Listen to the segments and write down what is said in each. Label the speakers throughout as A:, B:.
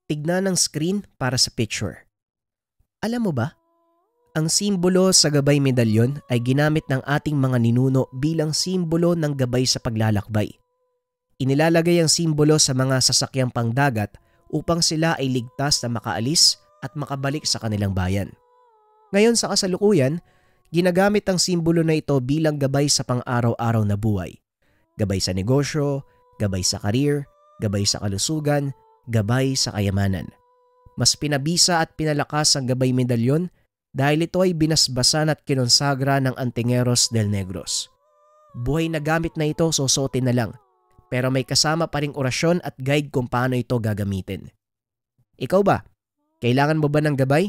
A: tignan ng screen para sa picture. Alam mo ba, ang simbolo sa gabay medalyon ay ginamit ng ating mga ninuno bilang simbolo ng gabay sa paglalakbay. Inilalagay ang simbolo sa mga sasakyang pangdagat upang sila ay ligtas na makaalis at makabalik sa kanilang bayan. Ngayon sa kasalukuyan, ginagamit ang simbolo na ito bilang gabay sa pang-araw-araw na buhay. Gabay sa negosyo, gabay sa karir, gabay sa kalusugan, gabay sa kayamanan. Mas pinabisa at pinalakas ang gabay medalyon dahil ito ay binasbasan at kinonsagra ng Antingeros del Negros. Buhay na gamit na ito, susuotin na lang, pero may kasama pa ring orasyon at guide kung paano ito gagamitin. Ikaw ba? Kailangan mo ba ng gabay?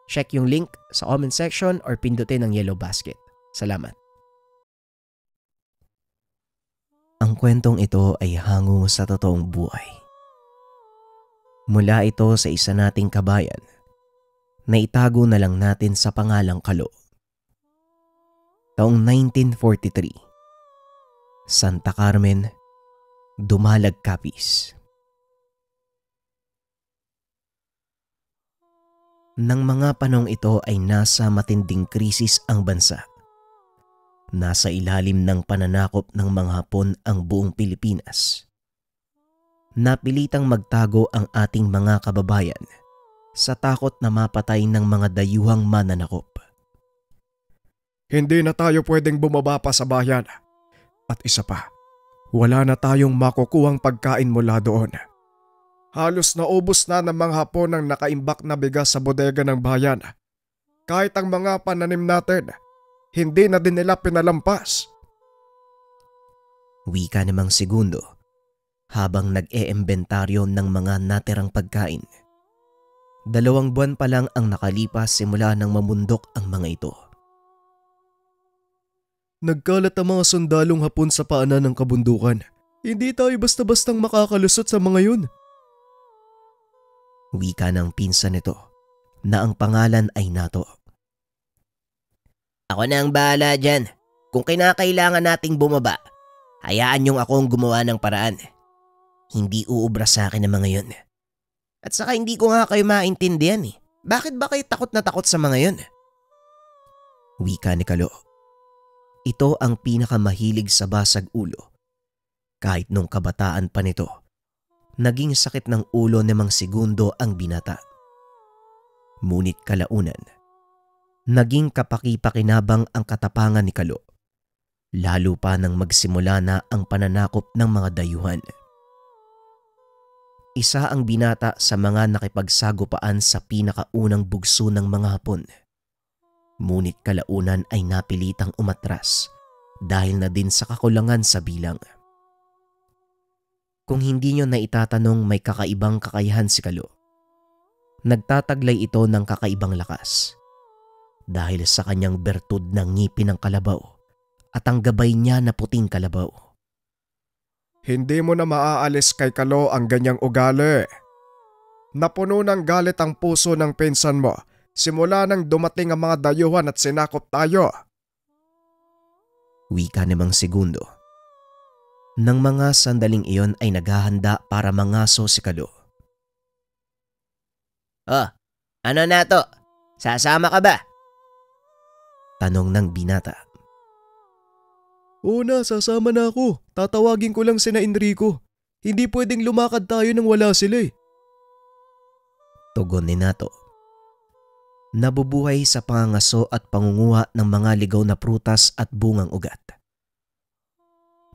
A: Check yung link sa comment section or pindutin ang yellow basket. Salamat. Ang kwentong ito ay hango sa totoong buhay. Mula ito sa isa nating kabayan na itago na lang natin sa pangalang Kalo. Taong 1943, Santa Carmen, Dumalag, Capiz. Nang mga panong ito ay nasa matinding krisis ang bansa. Nasa ilalim ng pananakop ng mga Hapon ang buong Pilipinas. Napilitang magtago ang ating mga kababayan sa takot na mapatay ng mga dayuhang mananakop.
B: Hindi na tayo pwedeng bumaba pa sa bayan. At isa pa, wala na tayong makukuhang pagkain mula doon. Halos naubos na ng mga Hapon ang nakaimbak na bigas sa bodega ng bayan. Kahit ang mga pananim natin, hindi na din nila pinalampas.
A: Wika namang Segundo habang nag-eembentaryo ng mga natirang pagkain. 2 buwan pa lang ang nakalipas simula nang mamundok ang mga ito.
B: Nagkalat ang mga sundalong Hapon sa paanan ng kabundukan. Hindi tayo basta-bastang makakalusot sa mga yun.
A: Wika ng pinsan nito na ang pangalan ay Nato. Ako na ang bahala dyan. Kung kinakailangan nating bumaba, hayaan niyong akong gumawa ng paraan. Hindi uubra sa akin ang mga yun. At saka hindi ko nga kayo maintindihan eh. Bakit ba kayo takot na takot sa mga yun? Wika ni Kalo. Ito ang pinakamahilig sa basag ulo. Kahit nung kabataan pa nito, naging sakit ng ulo ni Mang Segundo ang binata. Ngunit kalaunan, naging kapaki-pakinabang ang katapangan ni Kalo. Lalo pa nang magsimula na ang pananakop ng mga dayuhan. Isa ang binata sa mga nakipagsagupaan sa pinakaunang bugso ng mga Hapon. Ngunit kalaunan ay napilitang umatras dahil na din sa kakulangan sa bilang. Kung hindi nyo na itatanong may kakaibang kakayahan si Kalo, nagtataglay ito ng kakaibang lakas dahil sa kanyang bertud ng ngipin ng kalabaw at ang gabay niya na puting kalabaw.
B: Hindi mo na maaalis kay Kalo ang ganyang ugali. Napuno ng galit ang puso ng pinsan mo simula nang dumating ang mga dayuhan at sinakop tayo.
A: Wika ni Mang Segundo. Nang mga sandaling iyon ay naghahanda para mangaso si Kalo. Oh, ano na to? Sasama ka ba? Tanong ng binata.
B: Oo na, sasama na ako. Tatawagin ko lang sina Enrico. Hindi pwedeng lumakad tayo nang wala sila eh.
A: Tugon ni Nato. Nabubuhay sa pangangaso at pangunguha ng mga ligaw na prutas at bungang ugat.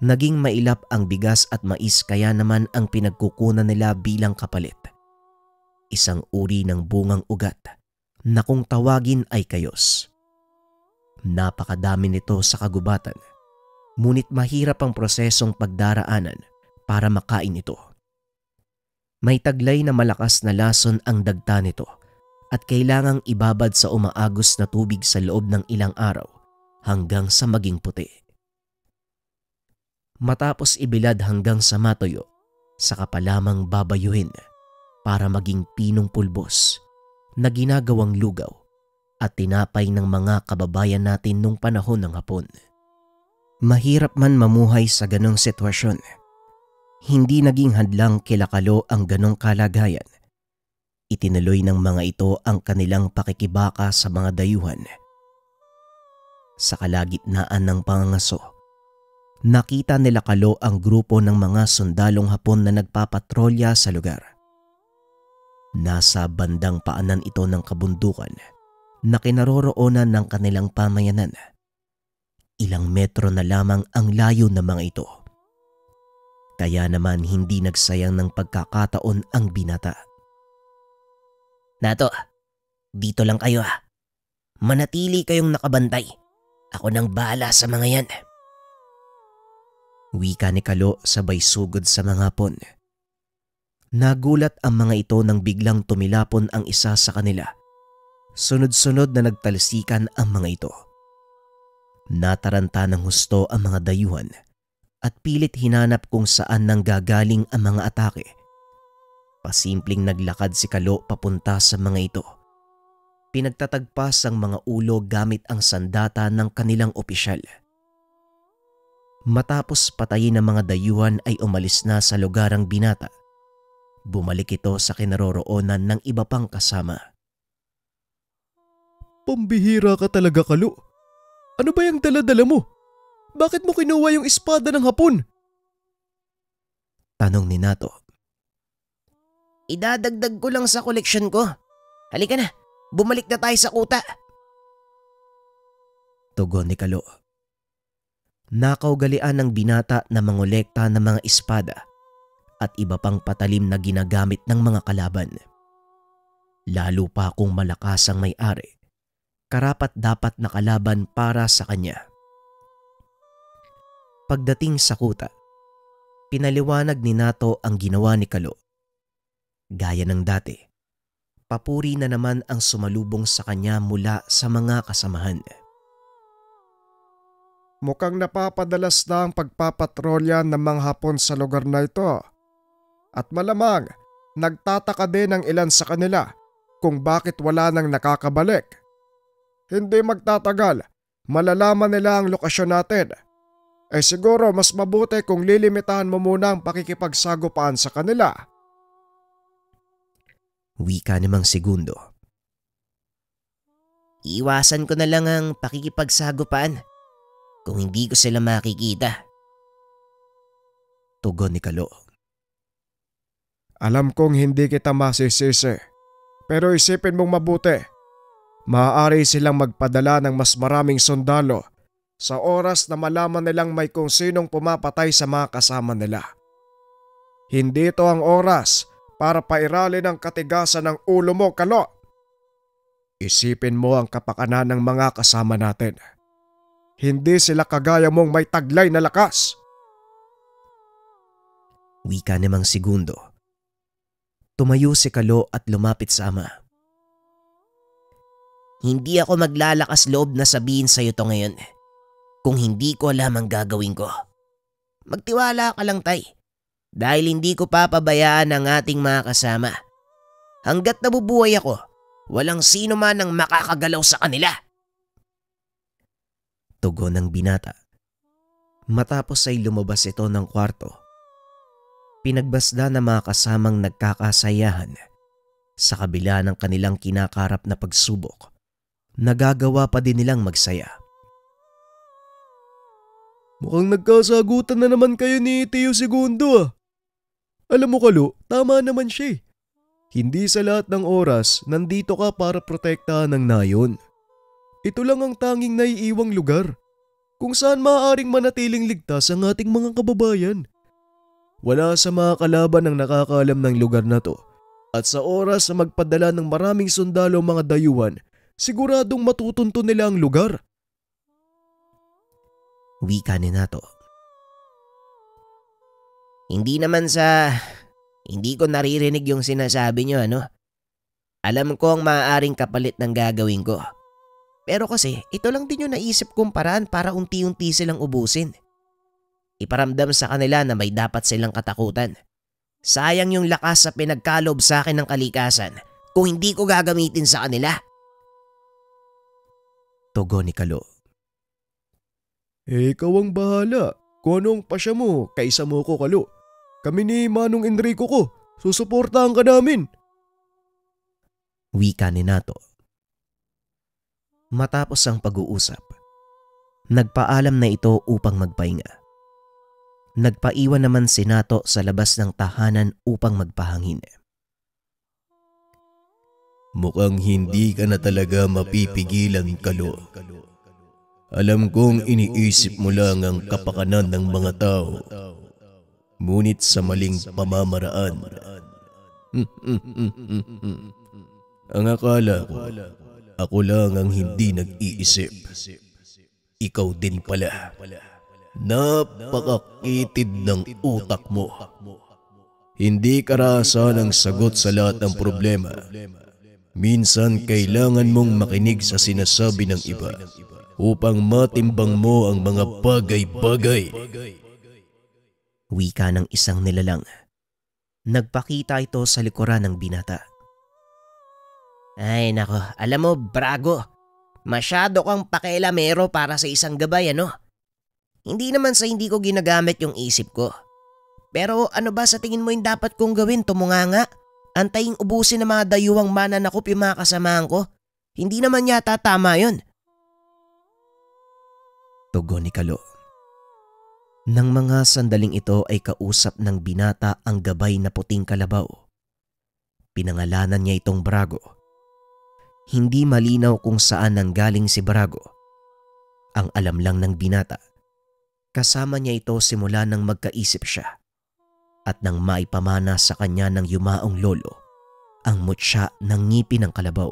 A: Naging mailap ang bigas at mais kaya naman ang pinagkukunan nila bilang kapalit. Isang uri ng bungang ugat na kung tawagin ay kayos. Napakadami nito sa kagubatan, ngunit mahirap ang prosesong pagdaraanan para makain ito. May taglay na malakas na lason ang dagta nito at kailangang ibabad sa umaagos na tubig sa loob ng ilang araw hanggang sa maging puti. Matapos ibilad hanggang sa matuyo, saka pa lamang babayuhin para maging pinong pulbos na ginagawang lugaw at tinapay ng mga kababayan natin nung panahon ng Hapon. Mahirap man mamuhay sa ganong sitwasyon. Hindi naging hadlang kila Kalo ang ganong kalagayan Itinuloy ng mga ito ang kanilang pakikibaka sa mga dayuhan. Sa kalagitnaan ng pangangaso, nakita nila Kalo ang grupo ng mga sundalong Hapon na nagpapatrolya sa lugar. Nasa bandang paanan ito ng kabundukan na kinaroroonan ng kanilang pamayanan. Ilang metro na lamang ang layo ng mga ito. Kaya naman hindi nagsayang ng pagkakataon ang binata. Nato, dito lang kayo ha. Manatili kayong nakabantay. Ako nang bahala sa mga yan. Wika ni Kalo sabay sugod sa mga Hapon. Nagulat ang mga ito nang biglang tumilapon ang isa sa kanila. Sunod-sunod na nagtalsikan ang mga ito. Nataranta ng husto ang mga dayuhan at pilit hinanap kung saan nang gagaling ang mga atake. Pasimpleng naglakad si Kalo papunta sa mga ito. Pinagtatagpas ang mga ulo gamit ang sandata ng kanilang opisyal. Matapos patayin ng mga dayuhan ay umalis na sa lugar ang binata. Bumalik ito sa kinaroroonan ng iba pang kasama.
B: Pambihira ka talaga, Kalo. Ano ba yung dala-dala mo? Bakit mo kinuha yung espada ng Hapon?
A: Tanong ni Nato. Idadagdag ko lang sa koleksyon ko. Halika na, bumalik na tayo sa kuta. Tugon ni Kalo. Nakaugalian ng binata na mangolekta ng mga espada at iba pang patalim na ginagamit ng mga kalaban. Lalo pa kung malakas ang may-ari, karapat dapat na kalaban para sa kanya. Pagdating sa kuta, pinaliwanag ni Nato ang ginawa ni Kalo. Gaya ng dati, papuri na naman ang sumalubong sa kanya mula sa mga kasamahan.
B: Mukhang napapadalas na ang pagpapatrolya ng mga Hapon sa lugar na ito. At malamang, nagtataka din ang ilan sa kanila kung bakit wala nang nakakabalik. Hindi magtatagal, malalaman nila ang lokasyon natin. Siguro mas mabuti kung lilimitahan mo muna ang pakikipagsagupaan sa kanila.
A: Wika ni Mang Segundo. Iwasan ko na lang ang pakikipagsagupaan kung hindi ko sila makikita. Tugon ni Kalo.
B: Alam kong hindi kita masisisi, pero isipin mong mabuti. Maaari silang magpadala ng mas maraming sundalo sa oras na malaman nilang may kung sinong pumapatay sa mga kasama nila. Hindi ito ang oras para pairalin ang katigasan ng ulo mo, Kalo. Isipin mo ang kapakanan ng mga kasama natin. Hindi sila kagaya mong may taglay na lakas.
A: Wika ni Mang Segundo. Tumayo si Kalo at lumapit sa ama. Hindi ako maglalakas loob na sabihin sa iyo to ngayon kung hindi ko alam ang gagawin ko. Magtiwala ka lang, tay. Dahil hindi ko papabayaan ang ating mga kasama. Hanggat nabubuhay ako, walang sino man ang makakagalaw sa kanila. Tugon ng binata. Matapos ay lumabas ito ng kwarto. Pinagbasda ng mga kasamang nagkakasayahan sa kabila ng kanilang kinakarap na pagsubok. Nagagawa pa din nilang magsaya.
B: Mukhang nagkasagutan na naman kayo ni Tio Segundo ah. Alam mo, Kalo, tama naman siya. Hindi sa lahat ng oras nandito ka para protektahan ng nayon. Ito lang ang tanging naiiwang lugar kung saan maaaring manatiling ligtas ang ating mga kababayan. Wala sa mga kalaban ang nakakaalam ng lugar na to. At sa oras na magpadala ng maraming sundalo mga dayuhan, siguradong matutunto nila ang lugar.
A: Wika ni Nato. Hindi ko naririnig yung sinasabi nyo, ano? Alam ko ang maaaring kapalit ng gagawin ko. Pero kasi ito lang din yung naisip kong paraan para unti-unti silang ubusin. Iparamdam sa kanila na may dapat silang katakutan. Sayang yung lakas sa pinagkalob sa akin ng kalikasan kung hindi ko gagamitin sa kanila. Tugon ni Kalo.
B: Ikaw ang bahala. Kung anong pasya mo, kaisa mo ko, Kalo. Kami ni Manong Enrico ko, susuportahan ka namin.
A: Wika ni Nato. Matapos ang pag-uusap, nagpaalam na ito upang magpahinga. Nagpaiwan naman si Nato sa labas ng tahanan upang magpahangin.
C: Mukhang hindi ka na talaga mapipigilan, Kalo. Alam kong iniisip mo lang ang kapakanan ng mga tao, ngunit sa maling pamamaraan. Ang akala ko, ako lang ang hindi nag-iisip. Ikaw din pala. Napakakitid ng utak mo. Hindi karasa ng sagot sa lahat ng problema. Minsan kailangan mong makinig sa sinasabi ng iba upang matimbang mo ang mga bagay-bagay.
A: Wika ng isang nilalang. Nagpakita ito sa likuran ng binata. Ay nako, alam mo Brago, masyado kang pakialamero para sa isang gabay ano? Hindi naman sa hindi ko ginagamit yung isip ko. Pero ano ba sa tingin mo yung dapat kong gawin, tumunganga? Antayin ubusin ng mga dayuhang mananakop yung mga kasamahan ko? Hindi naman yata tama yun. Tugon ni Kalo. Nang mga sandaling ito ay kausap ng binata ang gabay na puting kalabaw. Pinangalanan niya itong Brago. Hindi malinaw kung saan nanggaling si Brago. Ang alam lang ng binata, kasama niya ito simula nang magkaisip siya at nang maipamana sa kanya ng yumaong lolo ang mutya ng ngipin ng kalabaw.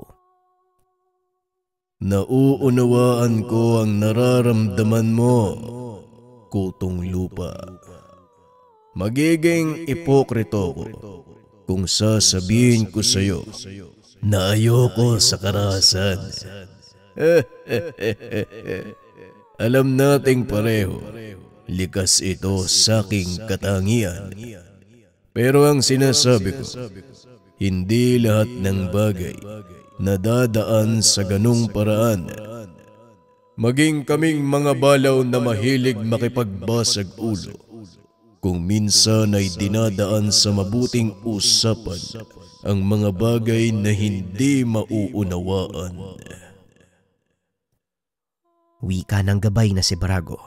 C: Nauunawaan ko ang nararamdaman mo, Kutong Lupa. Magiging ipokrito ko kung sasabihin ko sa iyo na ayoko sa karahasan. Alam nating pareho, likas ito sa aking katangian. Pero ang sinasabi ko, hindi lahat ng bagay nadadaan sa ganung paraan. Maging kaming mga balaw na mahilig makipagbasag ulo, kung minsan ay dinadaan sa mabuting usapan ang mga bagay na hindi mauunawaan.
A: Wika ng gabay na si Brago.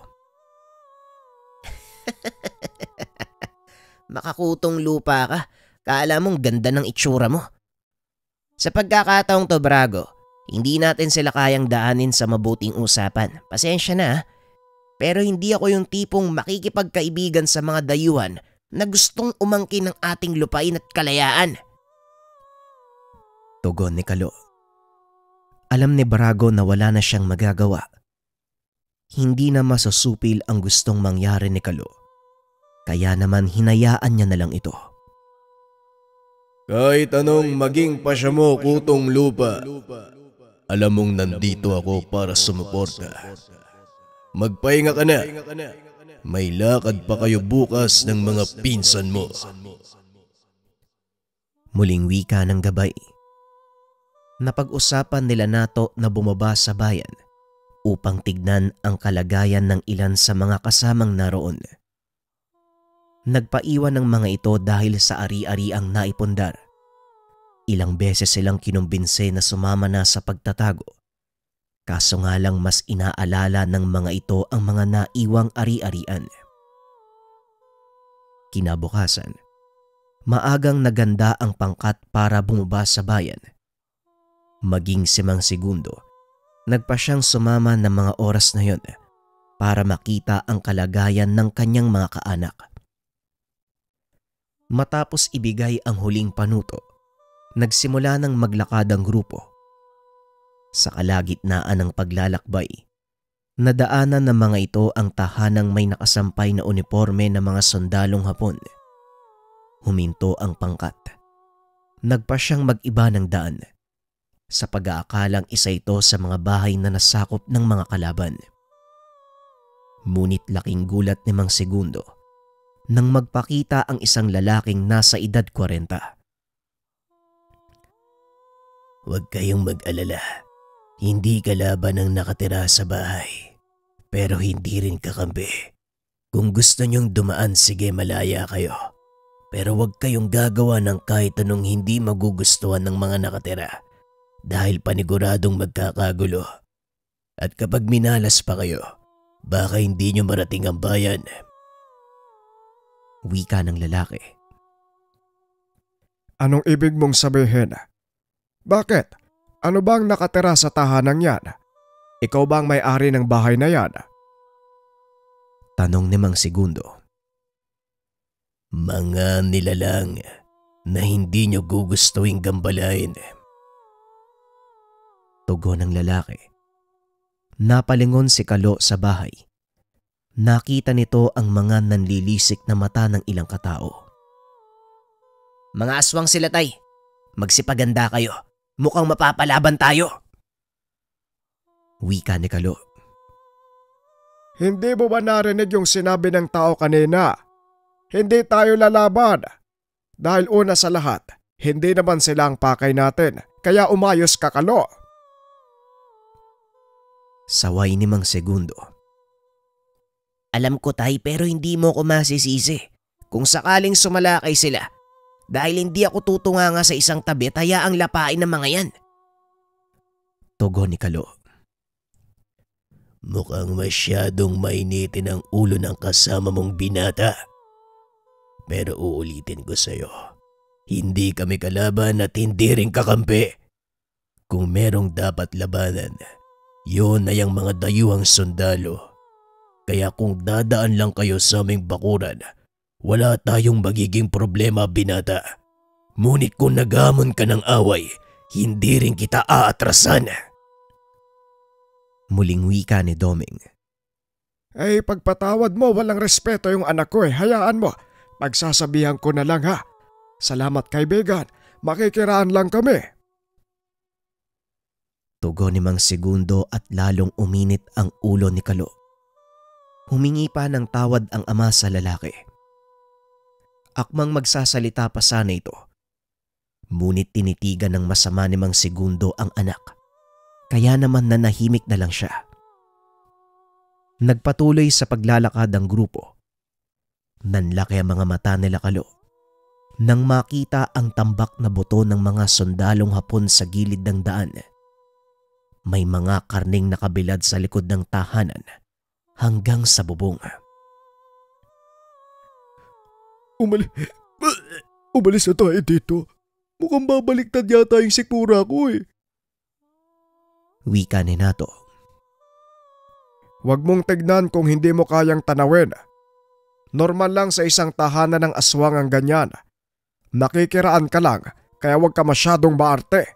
A: Makakutong lupa ka. Kala mong ganda ng itsura mo. Sa pagkakataong to Brago, hindi natin sila kayang daanin sa mabuting usapan. Pasensya na. Pero hindi ako yung tipong makikipagkaibigan sa mga dayuhan na gustong umangkin ng ating lupain at kalayaan. Tugon ni Kalo. Alam ni Brago na wala na siyang magagawa. Hindi na masusupil ang gustong mangyari ni Kalo. Kaya naman hinayaan niya na lang ito.
C: Kahit anong maging pasya mo, Kutong Lupa, alam mong nandito ako para sumuporta. Magpahinga ka na. May lakad pa kayo bukas ng mga pinsan mo.
A: Muling wika ng gabay. Napag-usapan nila Nato na bumaba sa bayan upang tignan ang kalagayan ng ilan sa mga kasamang naroon. Nagpaiwan ng mga ito dahil sa ari-ariang naipundar. Ilang beses silang kinumbinse na sumama na sa pagtatago. Kaso nga lang mas inaalala ng mga ito ang mga naiwang ari-arian. Kinabukasan, maagang naganda ang pangkat para bumaba sa bayan. Maging si Mang Segundo, nagpa siyang sumama ng mga oras na yon para makita ang kalagayan ng kanyang mga kaanak. Matapos ibigay ang huling panuto, nagsimula ng maglakad ang grupo. Sa kalagitnaan ng paglalakbay, nadaanan ng mga ito ang tahanang may nakasampay na uniforme ng mga sundalong Hapon. Huminto ang pangkat. Nagpa siyang mag-iba ng daan sa pag-aakalang isa ito sa mga bahay na nasakop ng mga kalaban. Ngunit laking gulat ni Mang Segundo nang magpakita ang isang lalaking nasa edad 40.
C: Huwag kayong mag-alala. Hindi kalaban ang nakatira sa bahay. Pero hindi rin kakampi. Kung gusto niyong dumaan, sige, malaya kayo. Pero huwag kayong gagawa ng kahit anong hindi magugustuhan ng mga nakatira. dahil paniguradong magkakagulo. At kapag minalas pa kayo, baka hindi nyo marating ang bayan.
A: Wika ng lalaki.
B: Anong ibig mong sabihin? Bakit? Ano bang nakatira sa tahanang yan? Ikaw bang may-ari ng bahay na yan?
A: Tanong ni Mang Segundo.
C: Mga nilalang na hindi nyo gugustuhin gambalain.
A: Tugon ng lalaki. Napalingon si Kalo sa bahay. Nakita nito ang mga nanlilisik na mata ng ilang katao. Mga aswang sila, tay. Magsipaganda kayo. Mukhang mapapalaban tayo. Wika ni Kalo.
B: Hindi mo ba narinig yung sinabi ng tao kanina? Hindi tayo lalaban. Dahil una sa lahat, hindi naman sila ang pakay natin, kaya umayos ka, Kalo.
A: Saway ni Mang Segundo. Alam ko, tay, pero hindi mo ko masisisi kung sakaling sumalakay sila. Dahil hindi ako tutunganga sa isang tabi at hayaang lapain ng mga yan. Tugon ni Kalo.
C: Mukhang masyadong mainitin ang ulo ng kasama mong binata. Pero uulitin ko sa'yo, hindi kami kalaban at hindi rin kakampi. Kung merong dapat labanan, yun ay ang mga dayuhang sundalo. Kaya kung dadaan lang kayo sa aming bakuran, wala tayong magiging problema, binata. Ngunit kung naghamon ka ng away, hindi rin kita aatrasan.
A: Muling wika ni Doming.
B: Ay, pagpatawad mo, walang respeto yung anak ko eh. Hayaan mo. Pagsasabihan ko na lang ha. Salamat kaibigan. Makikiraan lang kami.
A: Tugon ni Mang Segundo at lalong uminit ang ulo ni Kalo. Humingi pa ng tawad ang ama sa lalaki. Akmang magsasalita pa sana ito. Ngunit tinitigan ng masama ni Mang Segundo ang anak. Kaya naman nanahimik na lang siya. Nagpatuloy sa paglalakad ang grupo. Nanlaki ang mga mata nila Kalo nang makita ang tambak na buto ng mga sundalong Hapon sa gilid ng daan. May mga karning nakabilad sa likod ng tahanan hanggang sa bubong.
B: Umalis na tayo dito. Mukhang babaliktad yata yung sikmura ko eh.
A: Wika ni Nato.
B: Huwag mong tignan kung hindi mo kayang tanawin. Normal lang sa isang tahanan ng aswang ang ganyan. Nakikiraan ka lang, kaya huwag ka masyadong maarte.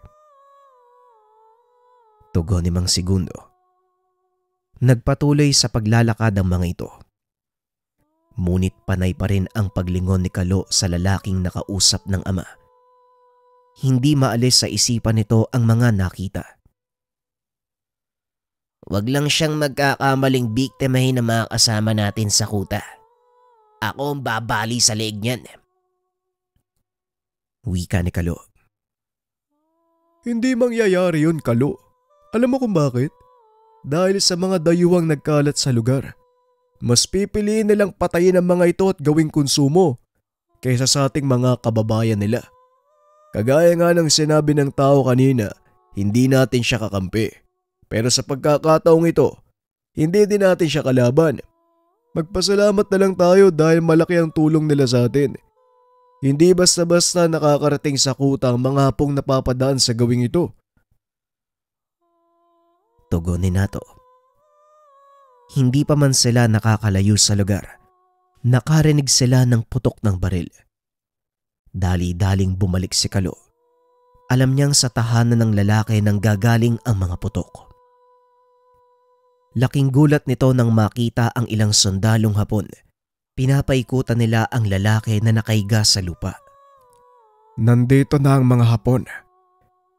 A: Tugon ni Mang Segundo. Nagpatuloy sa paglalakad ang mga ito. Ngunit panay pa rin ang paglingon ni Kalo sa lalaking nakausap ng ama. Hindi maalis sa isipan nito ang mga nakita. Wag lang siyang magkakamaling biktimahin ng mga kasama natin sa kuta. Ako ang babali sa leeg niyan. Wika ni Kalo.
B: Hindi mangyayari yun, Kalo. Alam mo kung bakit? Dahil sa mga dayuhang nagkalat sa lugar. Mas pipiliin nilang patayin ang mga ito at gawing konsumo kaysa sa ating mga kababayan nila. Kagaya nga ng sinabi ng tao kanina, hindi natin siya kakampi. Pero sa pagkakataong ito, hindi din natin siya kalaban. Magpasalamat na lang tayo dahil malaki ang tulong nila sa atin. Hindi basta-basta nakakarating sa kuta ang mga Hapong napapadaan sa gawing ito.
A: Tugon ni Nato. Hindi pa man sila nakakalayo sa lugar. Nakarinig sila ng putok ng baril. Dali-daling bumalik si Kalo. Alam niyang sa tahanan ng lalaki nang gagaling ang mga putok. Laking gulat nito nang makita ang ilang sundalong Hapon. Pinapaikutan nila ang lalaki na nakaiga sa lupa.
B: Nandito na ang mga Hapon.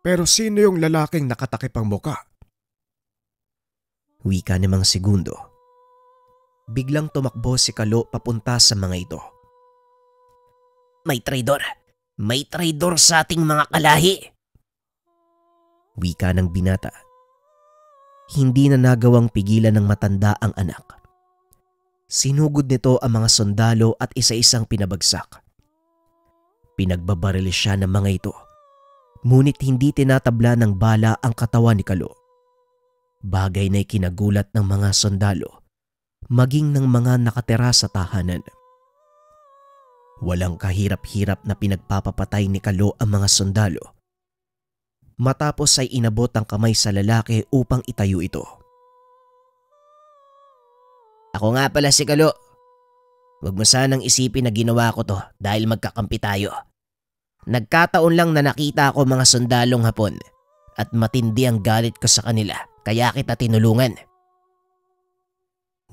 B: Pero sino yung lalaking nakatakip ang muka?
A: Wika ni Mang Segundo. Biglang tumakbo si Kalo papunta sa mga ito. May traidor! May traidor sa ating mga kalahi! Wika ng binata. Hindi na nagawang pigilan ng matanda ang anak. Sinugod nito ang mga sundalo at isa-isang pinabagsak. Pinagbabaril siya ng mga ito. Ngunit hindi tinatabla ng bala ang katawan ni Kalo. Bagay na ikinagulat ng mga sundalo, maging ng mga nakatira sa tahanan. Walang kahirap-hirap na pinagpapapatay ni Kalo ang mga sundalo. Matapos ay inabot ang kamay sa lalaki upang itayo ito. Ako nga pala si Kalo. Huwag mo sanang isipin na ginawa ko to dahil magkakampi tayo. Nagkataon lang na nakita ko mga sundalong Hapon at matindi ang galit ko sa kanila kaya kita tinulungan.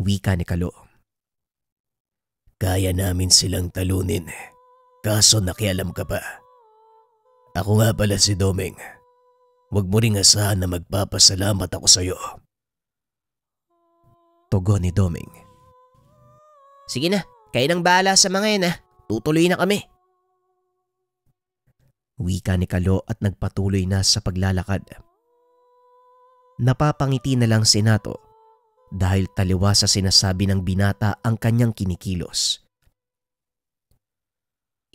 A: Wika ni Kalo.
C: Kaya namin silang talunin, kaso nakialam ka pa. Ako nga pala si Domeng. Huwag mo ring asahan na magpapasalamat ako sa'yo.
A: Tugon ni Domeng. Sige na, kayo nang bahala sa mga yan ha. Tutuloy na kami. Wika ni Kalo at nagpatuloy na sa paglalakad. Napapangiti na lang si Nato dahil taliwa sa sinasabi ng binata ang kanyang kinikilos.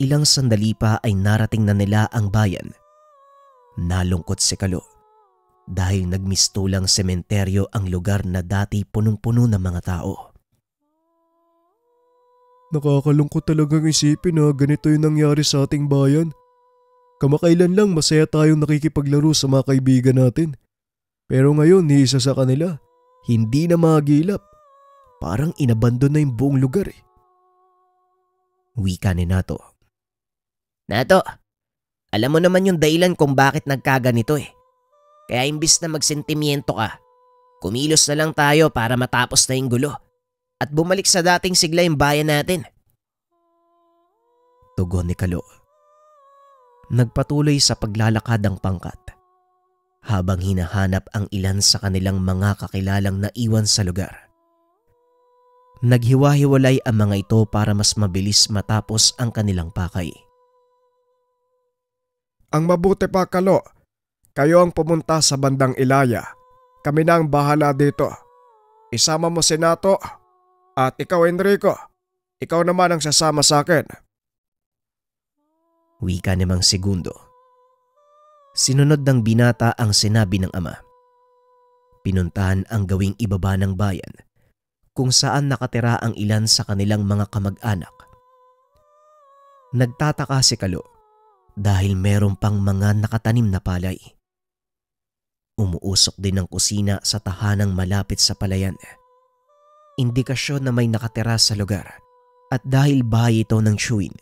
A: Ilang sandali pa ay narating na nila ang bayan. Nalungkot si Kalo dahil nagmistulang sementeryo ang lugar na dati punong-puno ng mga tao.
B: Nakakalungkot talagang isipin na ganito yung nangyari sa ating bayan. Kamakailan lang masaya tayong nakikipaglaro sa mga kaibigan natin. Pero ngayon ni isa sa kanila, hindi na magilap. Parang inabandon na yung buong lugar eh.
A: Wika ni Nato. Nato, alam mo naman yung dahilan kung bakit nagkaganito eh. Kaya imbis na magsentimiento ka, kumilos na lang tayo para matapos na yung gulo at bumalik sa dating sigla yung bayan natin. Tugon ni Kalo. Nagpatuloy sa paglalakad ang pangkat habang hinahanap ang ilan sa kanilang mga kakilalang naiwan sa lugar. Naghiwa-hiwalay ang mga ito para mas mabilis matapos ang kanilang pakay.
B: Ang mabuti pa, Kalo, kayo ang pumunta sa bandang Ilaya. Kami na ang bahala dito. Isama mo si Nato at ikaw, Enrico. Ikaw naman ang sasama sa akin.
A: Wika ni Mang Segundo. Sinunod ng binata ang sinabi ng ama. Pinuntahan ang gawing ibaba ng bayan kung saan nakatira ang ilan sa kanilang mga kamag-anak. Nagtataka si Kalo dahil meron pang mga nakatanim na palay. Umuusok din ang kusina sa tahanang malapit sa palayan. Indikasyon na may nakatira sa lugar at dahil bahay ito ng Chewin,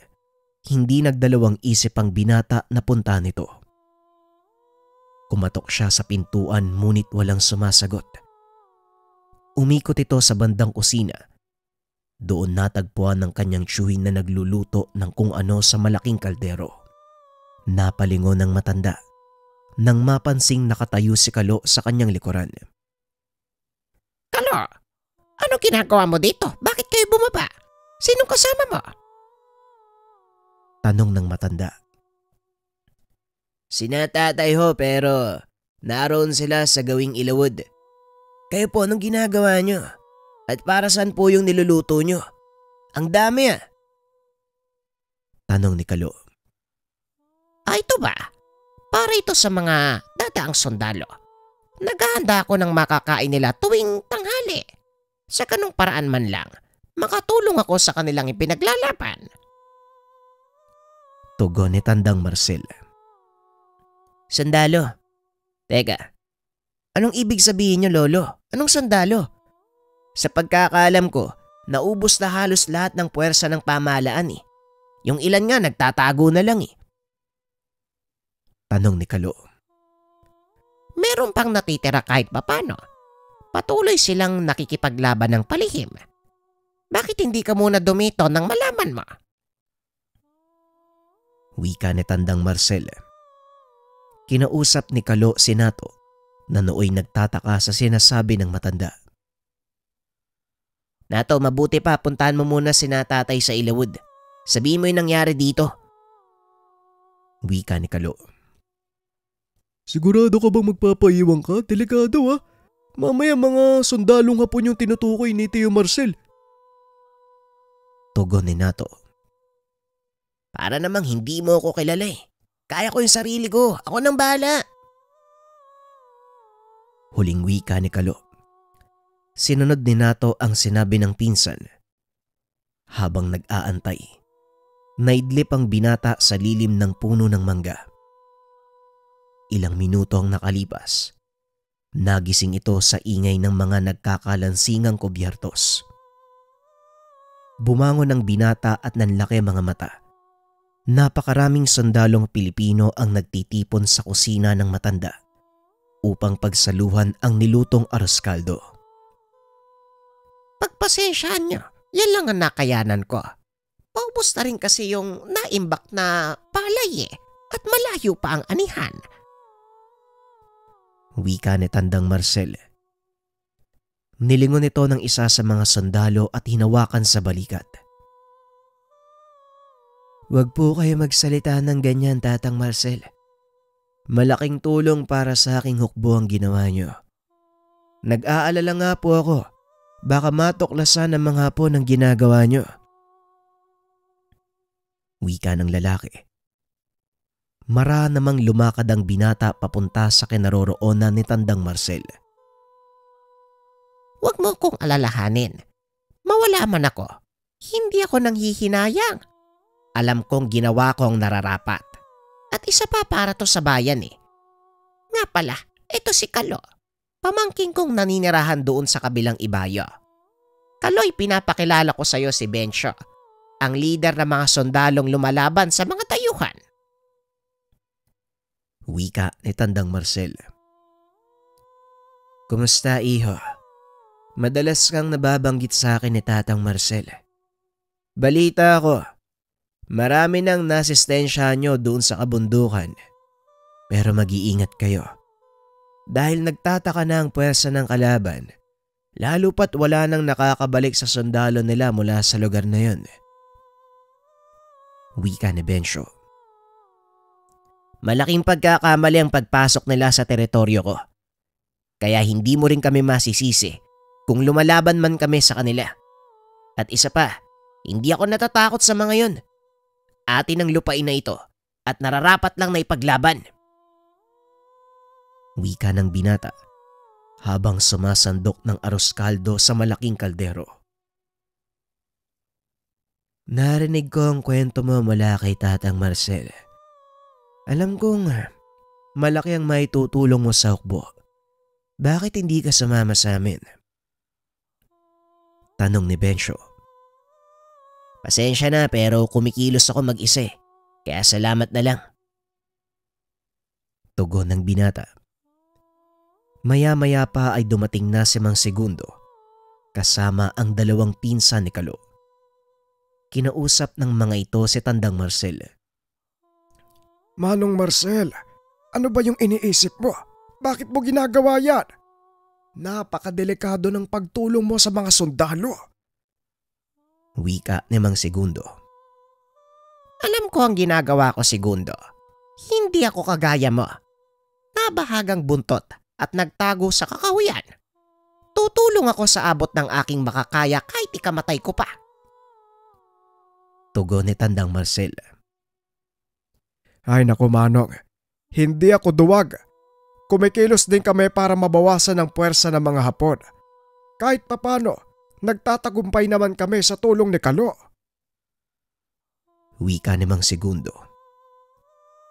A: hindi nagdalawang isip ang binata na punta nito. Kumatok siya sa pintuan ngunit walang sumasagot. Umikot ito sa bandang kusina. Doon natagpuan ng kanyang tiyuhin na nagluluto ng kung ano sa malaking kaldero. Napalingon ng matanda nang mapansing nakatayo si Kalo sa kanyang likuran.
D: Kalo, ano ginagawa mo dito? Bakit kayo bumaba? Sinong kasama mo?
A: Tanong ng matanda.
E: Sinatatay ho pero naroon sila sa gawing ilawod. Kayo po, anong ginagawa nyo? At para saan po yung niluluto nyo? Ang dami ah.
A: Tanong ni Kalo.
D: Ito ba? Para ito sa mga dadaang sundalo. Naghahanda ako ng makakain nila tuwing tanghali. Sa kanong paraan man lang, makatulong ako sa kanilang ipinaglalaban.
A: Tugon ni Tandang Marcel.
E: Sundalo. Teka, anong ibig sabihin nyo, Lolo? Anong sundalo? Sa pagkakaalam ko, naubos na halos lahat ng puwersa ng pamahalaan eh. Yung ilan nga nagtatago na lang eh.
A: Tanong ni Kalo.
D: Meron pang natitira kahit papano. Patuloy silang nakikipaglaban ng palihim. Bakit hindi ka muna dumito nang malaman mo?
A: Wika ni Tandang Marcel. Kinausap ni Kalo si Nato na nooy nagtataka sa sinasabi ng matanda.
E: Nato, mabuti pa puntahan mo muna si natatay sa ilawod. Sabihin mo yung nangyari dito.
A: Wika ni Kalo.
B: Sigurado ka bang magpapaiwan ka? Delikado ah. Mamaya mga sundalong Hapon yung tinutukoy ni Tio Marcel.
A: Tugon ni Nato.
E: Para namang hindi mo ako kilala eh. Kaya ko yung sarili ko. Ako nang bahala.
A: Huling wika ni Kalo. Sinunod ni Nato ang sinabi ng pinsan. Habang nag-aantay, naidlip ang binata sa lilim ng puno ng mangga. Ilang minuto ang nakalipas. Nagising ito sa ingay ng mga nagkakalansingang kubyertos. Bumangon ang binata at nanlaki mga mata. Napakaraming sundalong Pilipino ang nagtitipon sa kusina ng matanda upang pagsaluhan ang nilutong arroz caldo.
D: Pagpasensyaan niyo, yan lang ang nakayanan ko. Paubos na rin kasi yung naimbak na palay at malayo pa ang anihan.
A: Wika ni Tandang Marcel. Nilingon ito ng isa sa mga sundalo at hinawakan sa balikat. Huwag po kayo magsalita ng ganyan, Tatang Marcel. Malaking tulong para sa aking hukbo ang ginawa niyo. Nag-aalala nga po ako. Baka matuklasan ng mga hapon ang ginagawa niyo. Wika ng lalaki. Mara namang lumakad ang binata papunta sa kinaroroonan ni Tandang Marcel.
D: Huwag mo kong alalahanin. Mawala man ako. Hindi ako nanghihinayang. Alam kong ginawa ko ang nararapat. At isa pa para to sa bayan Nga pala, ito si Kalo. Pamangking kong naninirahan doon sa kabilang ibayo. Kaloy, pinapakilala ko sa iyo si Bencio, ang leader ng mga sundalong lumalaban sa mga tayuhan.
A: Wika ni Tandang Marcel. Kumusta, iho? Madalas kang nababanggit sa akin ni Tatang Marcel. Balita ko, marami nang nasistensya nyo doon sa kabundukan. Pero mag-iingat kayo. Dahil nagtataka na ang puwersa ng kalaban, lalo pat wala nang nakakabalik sa sundalo nila mula sa lugar na yon. Wika ni Bencio. Malaking pagkakamali ang pagpasok nila sa teritoryo ko. Kaya hindi mo rin kami masisisi kung lumalaban man kami sa kanila. At isa pa, hindi ako natatakot sa mga yon. Atin ang lupain na ito at nararapat lang na ipaglaban. Wika ng binata habang sumasandok ng arroz caldo sa malaking kaldero. Narinig ko ang kwento mo mula kay Tatang Marcel. Alam kong malaki ang maitutulong mo sa hukbo. Bakit hindi ka sumama sa amin? Tanong ni Bencio. Pasensya na pero kumikilos ako mag-isa kaya salamat na lang. Tugon ng binata. Maya-maya pa ay dumating na si Mang Segundo kasama ang dalawang pinsan ni Kalo. Kinausap ng mga ito si Tandang Marcel.
B: Manong Marcel, ano ba yung iniisip mo? Bakit mo ginagawa yan? Napakadelikado ng pagtulong mo sa mga sundalo.
A: Wika ni Mang Segundo.
D: Alam ko ang ginagawa ko, Segundo. Hindi ako kagaya mo. Nabahagang buntot at nagtago sa kakahuyan. Tutulong ako sa abot ng aking makakaya kahit ikamatay ko pa.
A: Tugon ni Tandang Marcel.
B: Ay naku Manong, hindi ako duwag. Kumikilos din kami para mabawasan ang puwersa ng mga Hapon. Kahit papano, nagtatagumpay naman kami sa tulong ni Kalo.
A: Wika ni Mang Segundo.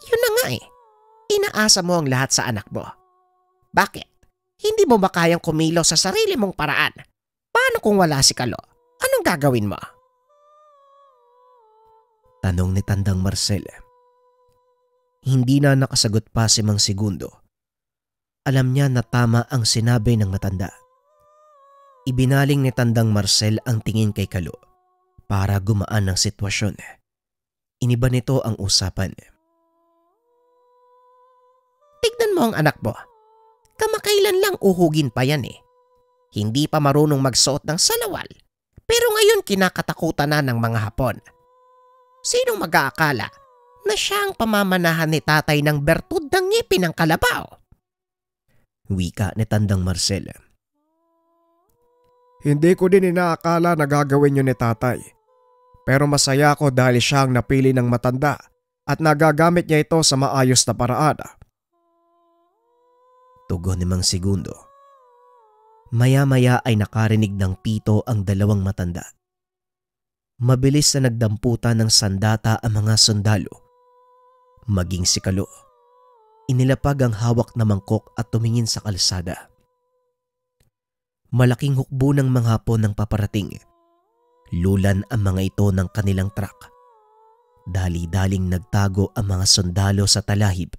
D: Yun na nga Inaasa mo ang lahat sa anak mo. Bakit? Hindi mo ba kayang kumilos sa sarili mong paraan? Paano kung wala si Kalo? Anong gagawin mo?
A: Tanong ni Tandang Marcel. Hindi na nakasagot pa si Mang Segundo. Alam niya na tama ang sinabi ng matanda. Ibinaling ni Tandang Marcel ang tingin kay Kalo para gumaan ang sitwasyon. Iniba nito ang usapan.
D: Tignan mo ang anak mo. Kamakailan lang uhugin pa yan Hindi pa marunong magsuot ng salawal. Pero ngayon kinakatakutan na ng mga Hapon. Sinong mag-aakala na siya ang pamamanahan ni tatay ng bertud ng ngipin ng kalabaw?
A: Wika ni Tandang Marcel.
B: Hindi ko din inaakala na gagawin yun ni tatay. Pero masaya ako dahil siya ang napili ng matanda at nagagamit niya ito sa maayos na paraan.
A: Tugon ni Mang Segundo. Maya-maya ay nakarinig ng pito ang dalawang matanda. Mabilis na nagdamputan ng sandata ang mga sundalo. Maging si Kalo. Inilapag ang hawak na mangkok at tumingin sa kalsada. Malaking hukbo ng mga Hapon ang paparating. Lulan ang mga ito ng kanilang truck. Dali-daling nagtago ang mga sundalo sa talahib.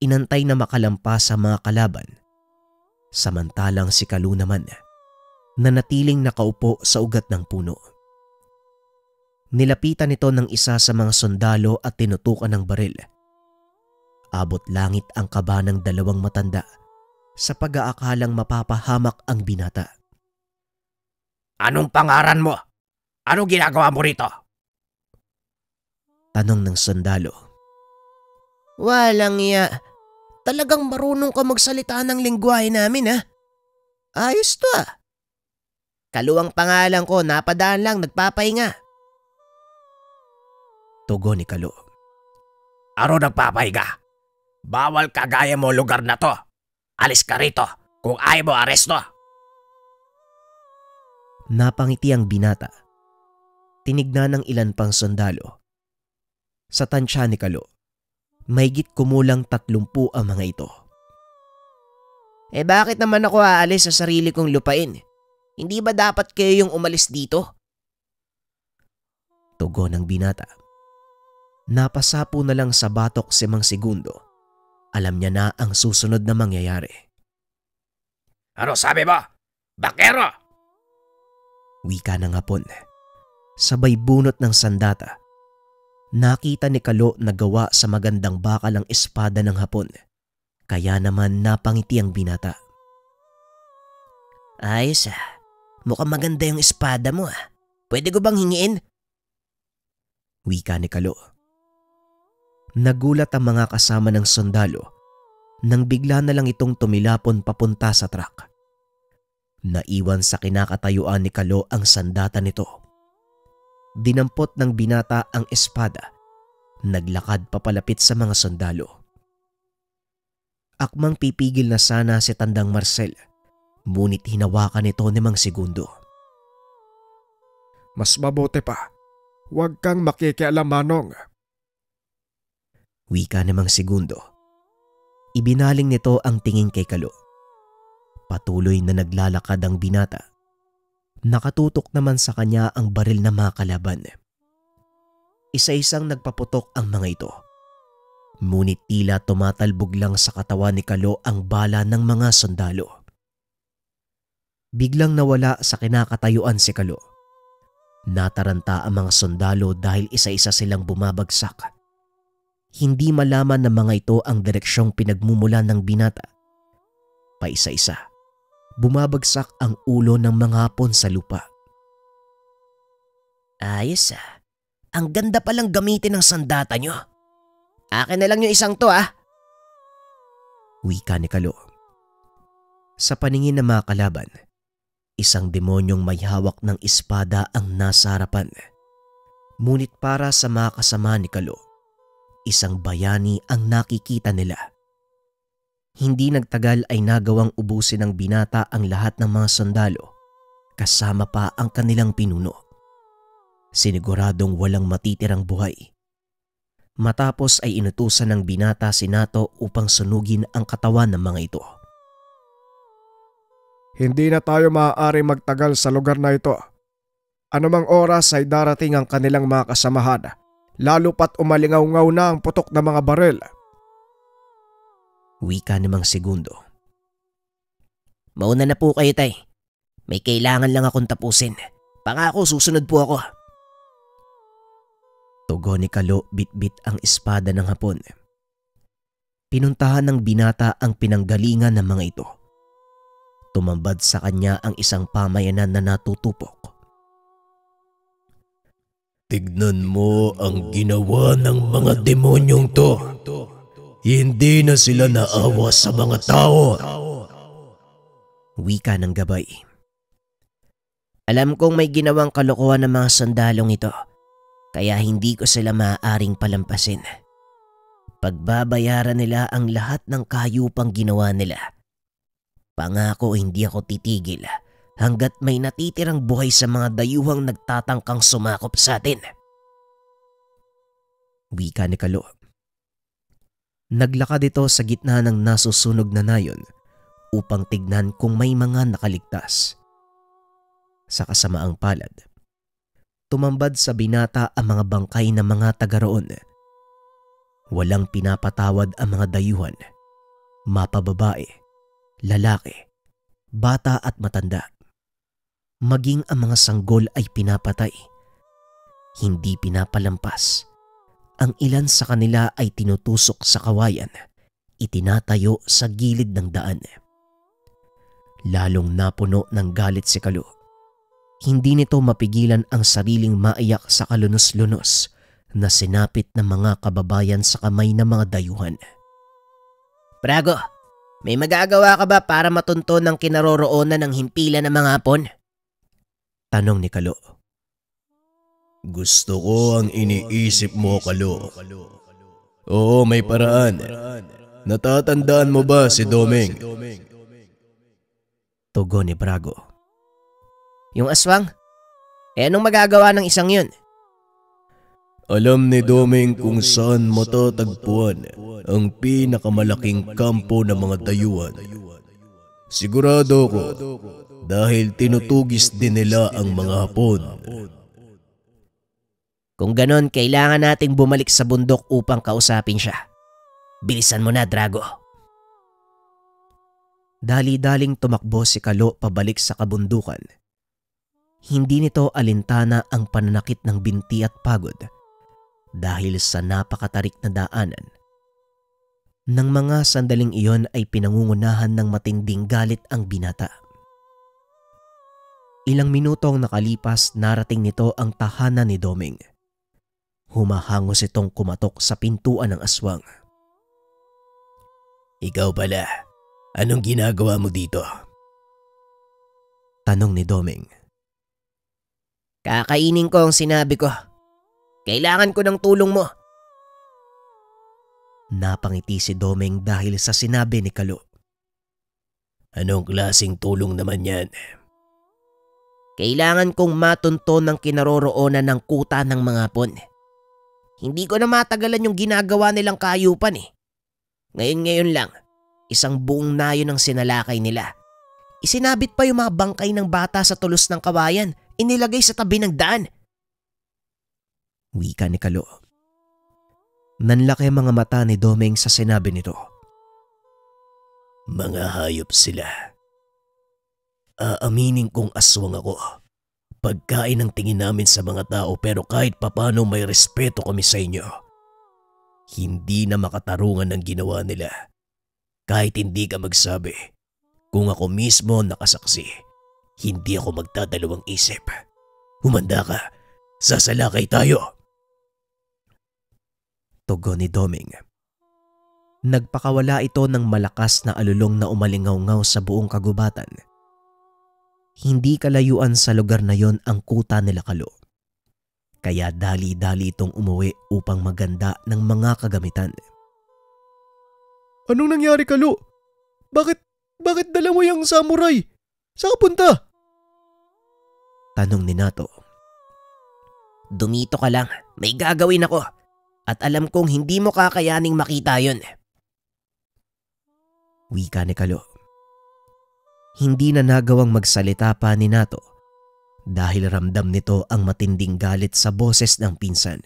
A: Inantay na makalampas sa mga kalaban. Samantalang si Kalo naman, nanatiling nakaupo sa ugat ng puno. Nilapitan ito ng isa sa mga sundalo at tinutukan ng baril. Abot langit ang kaba ng dalawang matanda sa pag-aakalang mapapahamak ang binata.
D: Anong pangaran mo? Anong ginagawa mo rito?
A: Tanong ng sundalo.
E: Walang iya. Talagang marunong ka magsalita ng lengguwahe namin, ha? Ayos to, ah. Kalo ang pangalan ko, napadaan lang, nagpapahinga.
A: Tugon ni Kalo.
D: Aro nagpapahiga? Bawal kagaya mo lugar na to. Alis ka rito kung ayaw mo aresto.
A: Napangiti ang binata. Tinignan ng ilan pang sundalo. Sa tansya ni Kalo, mahigit kumulang 30 ang mga ito.
E: Bakit naman ako aalis sa sarili kong lupain? Hindi ba dapat kayo yung umalis dito?
A: Tugon ng binata. Napasapo na lang sa batok si Mang Segundo. Alam niya na ang susunod na mangyayari.
D: Ano sabi mo? Bakero!
A: Wika ng Hapon. Sabay bunot ng sandata. Nakita ni Kalo na gawa sa magandang bakal ang espada ng Hapon. Kaya naman napangiti ang binata.
E: Ayos, ah. Mukhang maganda yung espada mo, ah. Pwede ko bang hingiin?
A: Wika ni Kalo. Nagulat ang mga kasama ng sundalo nang bigla na lang itong tumilapon papunta sa truck. Naiwan sa kinakatayuan ni Kalo ang sandata nito. Dinampot ng binata ang espada. Naglakad papalapit sa mga sundalo. Akmang pipigil na sana si Tandang Marcel, ngunit hinawakan ito ni Mang Segundo.
B: Mas mabuti pa, huwag kang makikialam, Manong.
A: Wika ni Mang Segundo. Ibinaling nito ang tingin kay Kalo. Patuloy na naglalakad ang binata. Nakatutok naman sa kanya ang baril na mga kalaban. Isa-isang nagpaputok ang mga ito. Ngunit tila tumatalbog lang sa katawan ni Kalo ang bala ng mga sundalo. Biglang nawala sa kinakatayuan si Kalo. Nataranta ang mga sundalo dahil isa-isa silang bumabagsak. Hindi malaman ng mga ito ang direksyong pinagmumulan ng binata. Paisa-isa, bumabagsak ang ulo ng mga Hapon sa lupa.
E: Ayos, ah. Ang ganda palang gamitin ng sandata nyo. Akin na lang yung isang to, ah.
A: Wika ni Kalo. Sa paningin ng mga kalaban, isang demonyong may hawak ng espada ang nasa harapan. Ngunit para sa mga kasama ni Kalo, isang bayani ang nakikita nila. Hindi nagtagal ay nagawang ubusin ng binata ang lahat ng mga sundalo, kasama pa ang kanilang pinuno. Siniguradong walang matitirang buhay. Matapos ay inutusan ng binata si Nato upang sunugin ang katawan ng mga ito.
B: Hindi na tayo maaari magtagal sa lugar na ito. Anumang oras ay darating ang kanilang mga kasamahan, lalo pat umalingaw-ngaw na ang putok ng mga baril.
A: Wika ni Mang Segundo.
E: Mauna na po kayo, tay. May kailangan lang akong tapusin. Pangako, susunod po ako.
A: Tugon ni Kalo bit-bit ang espada ng Hapon. Pinuntahan ng binata ang pinanggalingan ng mga ito. Tumambad sa kanya ang isang pamayanan na natutupok.
C: Tignan mo ang ginawa ng mga demonyong to. Hindi na sila naawa sa mga tao.
A: Wika ng gabay.
E: Alam kong may ginawang kalokohan ng mga sandalong ito. kaya hindi ko sila maaaring palampasin. Pagbabayaran nila ang lahat ng kahayupang ginawa nila. Pangako hindi ako titigil hanggat may natitirang buhay sa mga dayuhang nagtatangkang sumakop sa atin.
A: Wika ni Kalo. Naglakad ito sa gitna ng nasusunog na nayon upang tignan kung may mga nakaligtas. Sa kasamaang palad, tumambad sa binata ang mga bangkay ng mga taga roon. Walang pinapatawad ang mga dayuhan, mapababae, lalaki, bata at matanda. Maging ang mga sanggol ay pinapatay, hindi pinapalampas. Ang ilan sa kanila ay tinutusok sa kawayan, itinatayo sa gilid ng daan. Lalong napuno ng galit si Kalo. Hindi nito mapigilan ang sariling maiyak sa kalunos-lunos na sinapit ng mga kababayan sa kamay ng mga dayuhan.
E: Brago, may magagawa ka ba para matunto ng kinaroroonan ng himpilan ng mga Hapon?
A: Tanong ni Kalo.
C: Gusto ko ang iniisip mo, Kalo. Oo, may paraan. Natatandaan mo ba si Doming?
A: Tugon ni Brago.
E: Yung aswang? Anong magagawa ng isang yun?
C: Alam ni Doming kung saan matatagpuan ang pinakamalaking kampo ng mga dayuhan. Sigurado ko dahil tinutugis din nila ang mga Hapon.
E: Kung ganon, kailangan nating bumalik sa bundok upang kausapin siya. Bilisan mo na, Drago.
A: Dali-daling tumakbo si Kalo pabalik sa kabundukan. Hindi nito alintana ang pananakit ng binti at pagod dahil sa napakatarik na daanan. Nang mga sandaling iyon ay pinangungunahan ng matinding galit ang binata. Ilang minutong nakalipas, narating nito ang tahanan ni Doming. Humahangos itong kumatok sa pintuan ng aswang.
C: Ikaw pala, anong ginagawa mo dito?
A: Tanong ni Doming.
E: Kakainin ko ang sinabi ko. Kailangan ko ng tulong mo.
A: Napangiti si Doming dahil sa sinabi ni Kalo.
C: Anong klaseng tulong naman yan?
E: Kailangan kong matunto ng kinaroroonan ng kuta ng mga Hapon. Hindi ko na matagalan yung ginagawa nilang kayupan eh. Ngayon lang, isang buong nayon ang sinalakay nila. Isinabit pa yung mga bangkay ng bata sa tulos ng kawayan, inilagay sa tabi ng daan.
A: Wika ni Kalo. Nanlaki mga mata ni Doming sa sinabi nito.
C: Mga hayop sila. Aaminin kong aswang ako. Pagkain ang tingin namin sa mga tao pero kahit papano may respeto kami sa inyo. Hindi na makatarungan ang ginawa nila. Kahit hindi ka magsabi, kung ako mismo nakasaksi, hindi ako magdadalawang isip. Humanda ka, sasalakay tayo.
A: Tugon ni Doming. Nagpakawala ito ng malakas na alulong na umalingaw-ngaw sa buong kagubatan. Hindi kalayuan sa lugar na yon ang kuta nila Kalo. Kaya dali-dali itong umuwi upang maganda ng mga kagamitan.
B: Anong nangyari, Kalo? Bakit dala mo yung samurai? Saan ka punta?
A: Tanong ni Nato.
E: Dumito ka lang, may gagawin ako. At alam kong hindi mo kakayaning makita yon.
A: Wika ni Kalo. Hindi na nagawang magsalita pa ni Nato dahil ramdam nito ang matinding galit sa boses ng pinsan.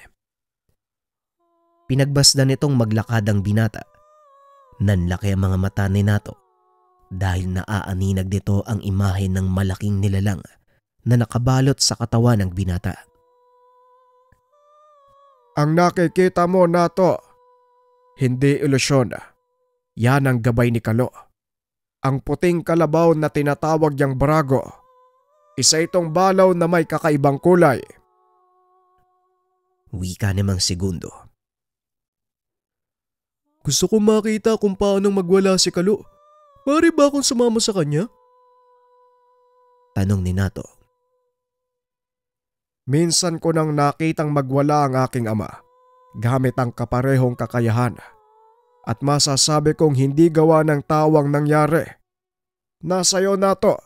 A: Pinagbasdan nitong maglakad ang binata. Nanlaki ang mga mata ni Nato dahil naaaninag nito ang imahe ng malaking nilalang na nakabalot sa katawan ng binata.
B: Ang nakikita mo, Nato, hindi ilusyon. Yan ang gabay ni Kalo. Ang puting kalabaw na tinatawag niyang Brago. Isa itong balaw na may kakaibang kulay.
A: Wika namang segundo.
B: Gusto kong makita kung paano magwala si Kalo. Maaari ba akong sumama sa kanya?
A: Tanong ni Nato.
B: Minsan ko nang nakitang magwala ang aking ama gamit ang kaparehong kakayahan at masasabi kong hindi gawa ng tawang nangyari. Nasa iyo na to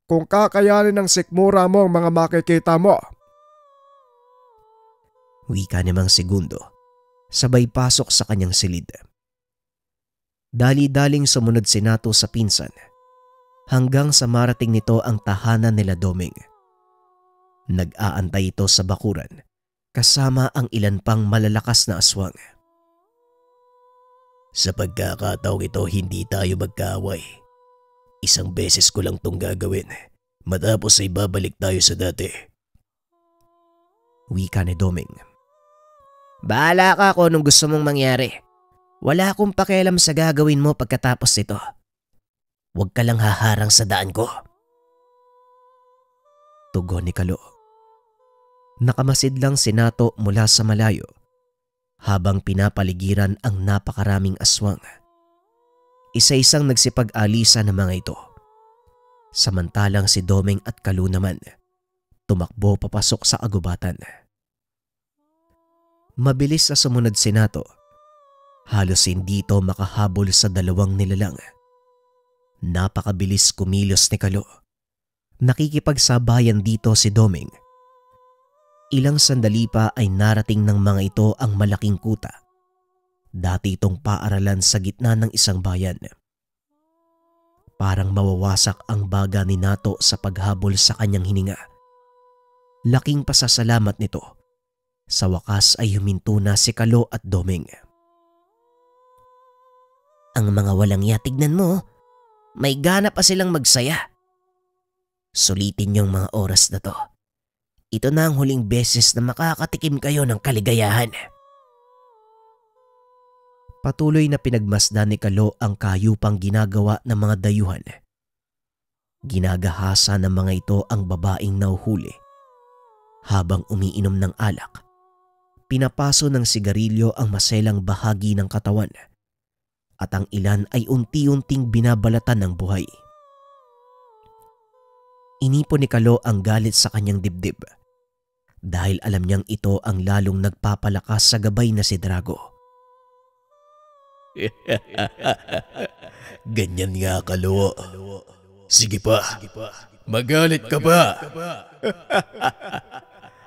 B: kung kakayanin ng sikmura mo ang mga makikita mo.
A: Wika ni Mang Segundo, sabay pasok sa kanyang silid. Dali-daling sumunod si Nato sa pinsan hanggang sa marating nito ang tahanan nila Doming. Nag-aantay ito sa bakuran kasama ang ilan pang malalakas na aswang.
C: Sa pagkakataong ito, hindi tayo magkaaway. Isang beses ko lang tong gagawin. Matapos ay babalik tayo sa dati.
A: Wika ni Doming.
E: Bahala ka kung anong gusto mong mangyari. Wala akong pakialam sa gagawin mo pagkatapos nito. Huwag ka lang haharang sa daan ko.
A: Tugon ni Kalo. Nakamasid lang si Nato mula sa malayo habang pinapaligiran ang napakaraming aswang. Isa-isang nagsipag-alisa ng mga ito. Samantalang si Doming at Kalo naman tumakbo papasok sa agubatan. Mabilis na sumunod si Nato. Halos hindi ito makahabol sa dalawang nilalang. Napakabilis kumilos ni Kalo. Nakikipagsabayan dito si Doming. Ilang sandali pa ay narating ng mga ito ang malaking kuta. Dati itong paaralan sa gitna ng isang bayan. Parang mawawasak ang baga ni Nato sa paghabol sa kanyang hininga. Laking pasasalamat nito. Sa wakas ay huminto na si Kalo at Doming.
E: Ang mga walang iya, tignan mo. May gana pa silang magsaya. Sulitin yung mga oras na to. Ito na ang huling beses na makakatikim kayo ng kaligayahan.
A: Patuloy na pinagmasdan ni Kalo ang kayupang ginagawa ng mga dayuhan. Ginagahasa ng mga ito ang babaeng nauhuli. Habang umiinom ng alak, pinapaso ng sigarilyo ang maselang bahagi ng katawan at ang ilan ay unti-unting binabalatan ng buhay. Inipon ni Kalo ang galit sa kanyang dibdib dahil alam niyang ito ang lalong nagpapalakas sa gabay na si Drago.
C: Ganyan nga, Kalo. Sige pa, magalit ka pa.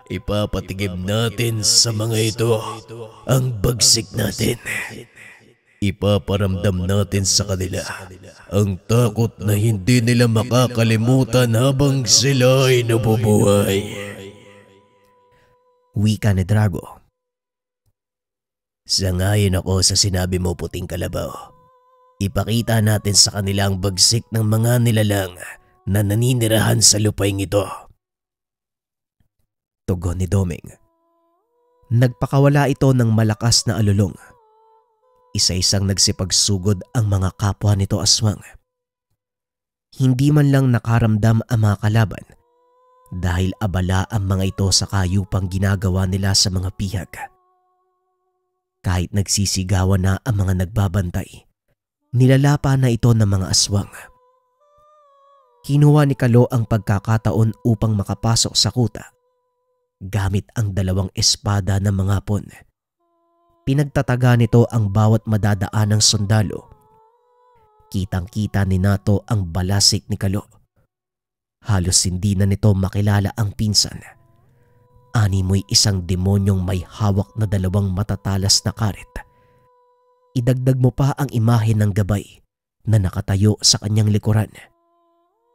C: Ipapatigim natin sa mga ito ang bagsik natin. Ipaparamdam natin sa kanila ang takot na hindi nila makakalimutan habang sila ay nabubuhay.
A: Wika ni Drago.
C: Sangayon ako sa sinabi mo, Puting Kalabaw. Ipakita natin sa kanila ang bagsik ng mga nilalang na naninirahan sa lupaing ito.
A: Tugon ni Doming. Nagpakawala ito ng malakas na alulong. Isa-isang nagsipagsugod ang mga kapwa nito aswang. Hindi man lang nakaramdam ang mga kalaban dahil abala ang mga ito sa kayupang ginagawa nila sa mga pihag. Kahit nagsisigawan na ang mga nagbabantay, nilalapa na ito ng mga aswang. Kinuha ni Kalo ang pagkakataon upang makapasok sa kuta gamit ang dalawang espada ng mga hapon. Pinagtataga nito ang bawat madadaanang sundalo. Kitang-kita ni Nato ang balasik ni Kalo. Halos hindi na nito makilala ang pinsan. Animoy isang demonyong may hawak na dalawang matatalas na karet. Idagdag mo pa ang imahe ng gabay na nakatayo sa kanyang likuran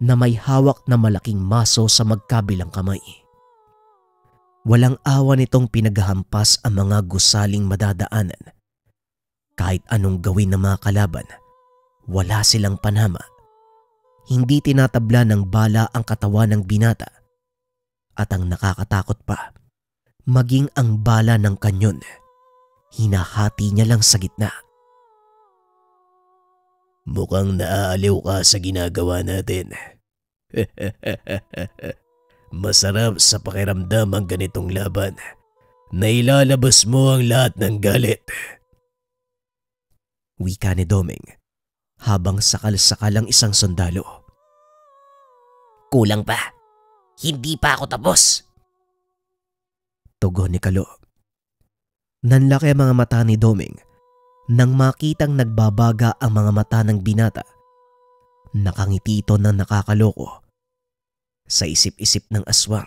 A: na may hawak na malaking maso sa magkabilang kamay. Walang awa nitong pinaghahampas ang mga gusaling madadaanan. Kahit anong gawin ng mga kalaban, wala silang panama. Hindi tinatabla ng bala ang katawan ng binata. At ang nakakatakot pa, maging ang bala ng kanyon, hinahati niya lang sa gitna.
C: Mukhang naaaliw ka sa ginagawa natin. Masarap sa pakiramdam ang ganitong laban na ilalabas mo ang lahat ng galit.
A: Wika ni Doming habang sakal-sakal ang isang sundalo.
E: Kulang pa. Hindi pa ako tapos.
A: Tugon ni Kalo. Nanlaki ang mga mata ni Doming nang makitang nagbabaga ang mga mata ng binata. Nakangiti ito ng nakakaloko. Sa isip-isip ng aswang,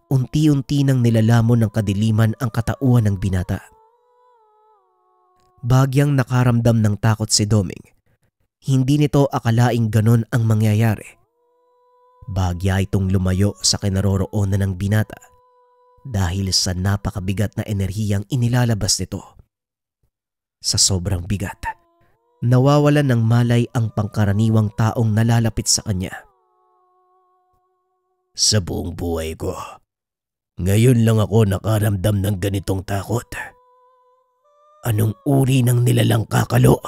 A: unti-unti nang nilalamon ng kadiliman ang katauhan ng binata. Bagyang nakaramdam ng takot si Doming. Hindi nito akalaing ganon ang mangyayari. Bagya itong lumayo sa kinaroroonan ng binata dahil sa napakabigat na enerhiyang inilalabas nito. Sa sobrang bigat, nawawalan ng malay ang pangkaraniwang taong nalalapit sa kanya.
C: Sa buong buhay ko, ngayon lang ako nakaramdam ng ganitong takot. Anong uri ng nilalang kakalo?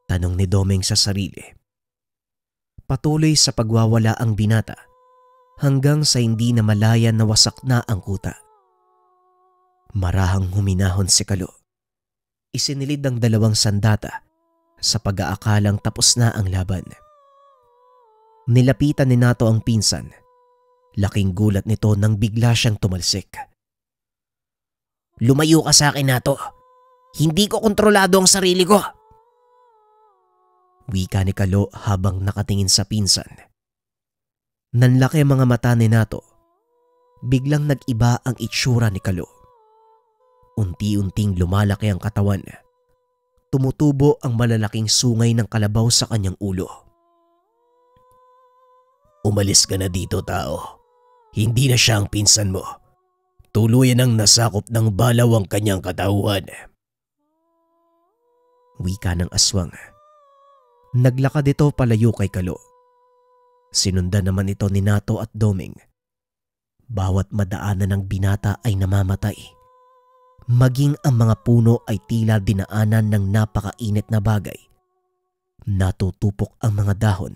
A: Tanong ni Doming sa sarili. Patuloy sa pagwawala ang binata hanggang sa hindi na malaya na wasak na ang kuta. Marahang huminahon si Kalo. Isinilid ang 2 sandata sa pag-aakalang tapos na ang laban. Nilapitan ni Nato ang pinsan. Laking gulat nito nang bigla siyang tumalsik.
D: Lumayo ka sa akin, Nato. Hindi ko kontrolado ang sarili ko.
A: Wika ni Kalo habang nakatingin sa pinsan. Nanlaki ang mga mata ni Nato. Biglang nag-iba ang itsura ni Kalo. Unti-unting lumalaki ang katawan. Tumutubo ang malalaking sungay ng kalabaw sa kanyang ulo.
C: Umalis ka na dito, tao. Hindi na siya ang pinsan mo. Tuluyan ang nasakop ng balaw ang kanyang katauhan.
A: Wika ng aswang. Naglakad ito palayo kay Kalo. Sinundan naman ito ni Nato at Doming. Bawat madaanan ng binata ay namamatay. Maging ang mga puno ay tila dinaanan ng napakainit na bagay. Natutupok ang mga dahon.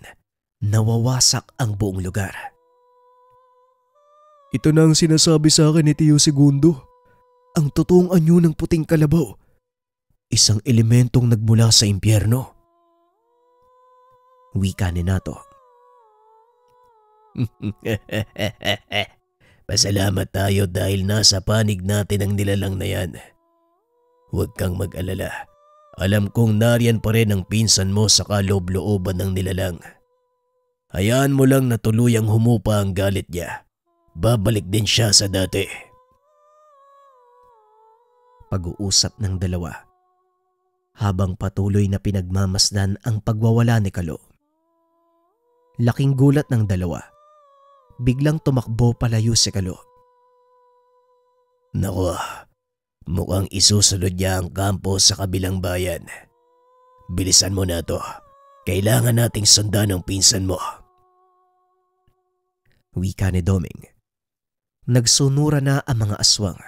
A: Nawawasak ang buong lugar.
B: Ito na ang sinasabi sa akin ni Tio Segundo. Ang totoong anyo ng puting kalabaw.
A: Isang elementong nagmula sa impyerno. Wika ni Nato.
C: Pasalamat tayo dahil nasa panig natin ang nilalang na yan. Huwag kang mag-alala. Alam kong nariyan pa rin ang pinsan mo sa kaloob-looban ng nilalang. Hayaan mo lang na tuluyang humupa ang galit niya. Babalik din siya sa dati.
A: Pag-uusap ng dalawa habang patuloy na pinagmamasdan ang pagwawala ni Kalo. Laking gulat ng dalawa. Biglang tumakbo palayo si Kalo.
C: Nako, mukhang isusunod niya ang kampo sa kabilang bayan. Bilisan mo na to. Kailangan nating sundan ang pinsan mo.
A: Wika ni Doming. Nagsunura na ang mga aswang.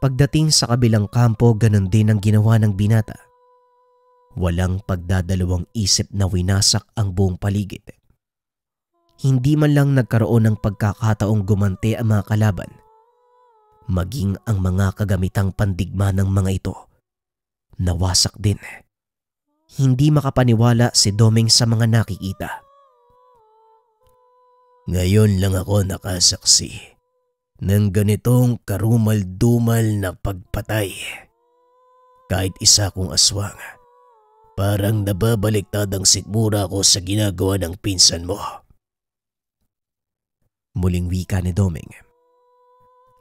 A: Pagdating sa kabilang kampo, ganon din ang ginawa ng binata. Walang pagdadalawang isip na winasak ang buong paligid. Hindi man lang nagkaroon ng pagkakataong gumante ang mga kalaban. Maging ang mga kagamitang pandigma ng mga ito. Nawasak din. Hindi makapaniwala si Doming sa mga nakikita.
C: Ngayon lang ako nakasaksi ng ganitong karumal-dumal na pagpatay. Kahit isa kong aswang, parang nababaliktad ang sikmura ko sa ginagawa ng pinsan mo.
A: Muling wika ni Doming.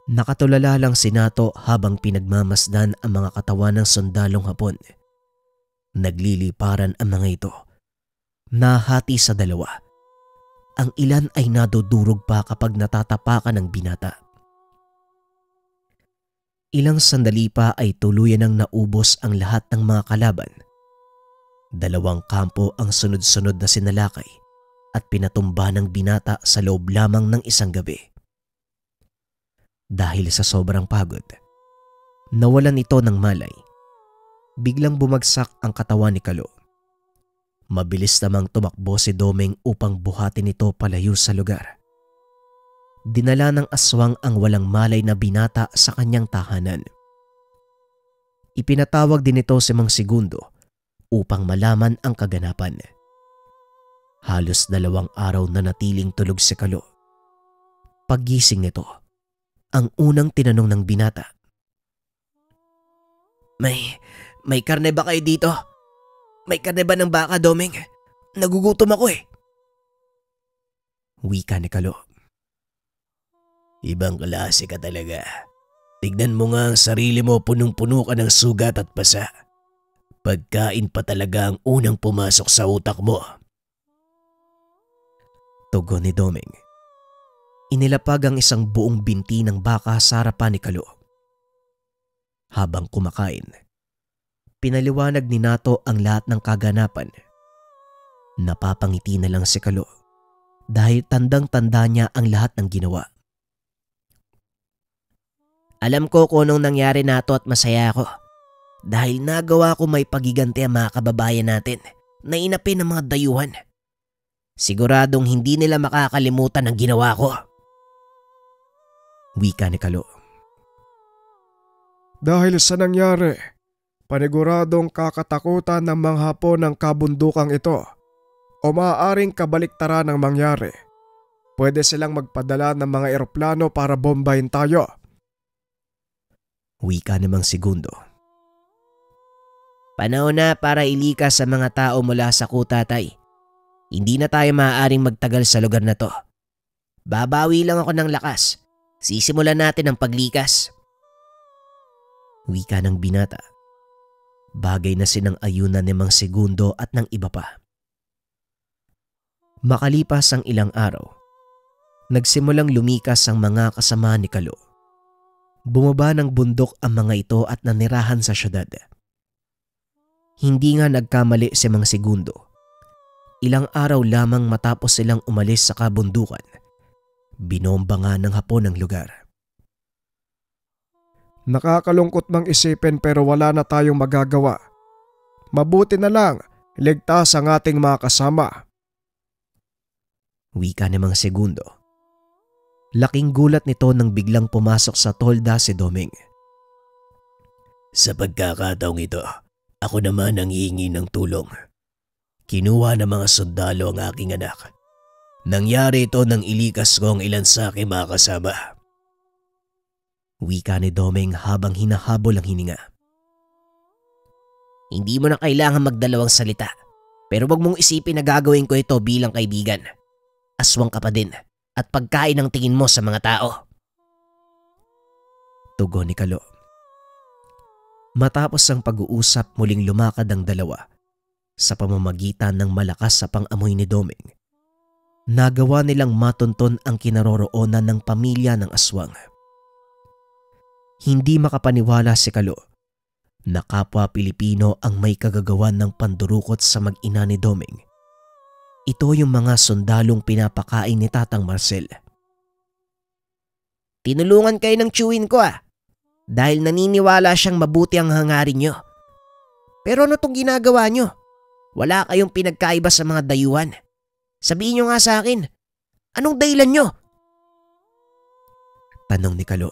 A: Nakatulala lang si Nato habang pinagmamasdan ang mga katawan ng sundalong Hapon. Nagliliparan ang mga ito. Nahati sa 2. Ang ilan ay nadudurog pa kapag natatapakan ng binata. Ilang sandali pa ay tuluyan ng naubos ang lahat ng mga kalaban. 2 kampo ang sunod-sunod na sinalakay at pinatumba ng binata sa loob lamang ng isang gabi. Dahil sa sobrang pagod, nawalan ito ng malay. Biglang bumagsak ang katawan ni Kalo. Mabilis namang tumakbo si Doming upang buhatin ito palayo sa lugar. Dinala ng aswang ang walang malay na binata sa kanyang tahanan. Ipinatawag din ito si Mang Segundo upang malaman ang kaganapan. Halos 2 araw na natiling tulog si Kalo. Paggising nito, ang unang tinanong ng binata. May karne ba kayo dito? May karne ba ng baka, Doming? Nagugutom ako eh. Wika ni Kalo.
C: Ibang klase ka talaga. Tignan mo nga ang sarili mo, punong-puno ka ng sugat at pasa. Pagkain pa talaga ang unang pumasok sa utak mo.
A: Tugon ni Doming. Inilapag ang isang buong binti ng baka sa harapan ni Kalo. Habang kumakain, pinaliwanag ni Nato ang lahat ng kaganapan. Napapangiti na lang si Kalo dahil tandang-tanda niya ang lahat ng ginawa.
E: Alam ko kung anong nangyari, Nato, at masaya ako. Dahil nagawa ko may pagiganti ang mga kababayan natin na inapin ng mga dayuhan. Siguradong hindi nila makakalimutan ang ginawa ko.
A: Wika ni Kalo.
B: Dahil sa nangyari, paniguradong kakatakutan ng mga Hapon ng kabundukang ito o maaaring kabaliktaran ng mangyari. Pwede silang magpadala ng mga eroplano para bombahin tayo.
A: Wika namang segundo.
E: Panahon na para ilikas sa mga tao mula sa kuta, Tay. Hindi na tayo maaaring magtagal sa lugar na to. Babawi lang ako ng lakas. Sisimulan natin ang paglikas.
A: Wika ng binata. Bagay na sinang-ayunan ni Mang Segundo at ng iba pa. Makalipas ang ilang araw, nagsimulang lumikas ang mga kasama ni Kalo. Bumaba ng bundok ang mga ito at nanirahan sa syudad. Hindi nga nagkamali si Mang Segundo. Ilang araw lamang matapos silang umalis sa kabundukan, binomba nga ng Hapon ang lugar.
B: Nakakalungkot mang isipin pero wala na tayong magagawa. Mabuti na lang, ligtas ang ating mga kasama.
A: Wika ni Mang Segundo. Laking gulat nito nang biglang pumasok sa tolda si Doming.
C: Sa pagkakataong ito, ako naman ang hihingi ng tulong. Kinuha ng mga sundalo ang aking anak. Nangyari ito nang ilikas ko ang ilan sa aking mga kasama.
A: Wika ni Doming habang hinahabol ang hininga.
E: Hindi mo na kailangan magdalawang salita. Pero wag mong isipin na gagawin ko ito bilang kaibigan. Aswang ka pa din at pagkain ang tingin mo sa mga tao.
A: Tugon ni Kalo. Matapos ang pag-uusap, muling lumakad ang dalawa sa pamamagitan ng malakas sa pang-amoy ni Doming. Nagawa nilang matunton ang kinaroroonan ng pamilya ng aswang. Hindi makapaniwala si Kalo na kapwa Pilipino ang may kagagawan ng pandurukot sa mag-ina ni Doming. Ito yung mga sundalong pinapakain ni Tatang Marcel.
E: Tinulungan kayo ng tiyuhin ko dahil naniniwala siyang mabuti ang hangarin nyo. Pero ano tong ginagawa nyo? Wala kayong pinagkaiba sa mga dayuhan. Sabihin nyo nga sa akin, anong dahilan nyo?
A: Tanong ni Kalo.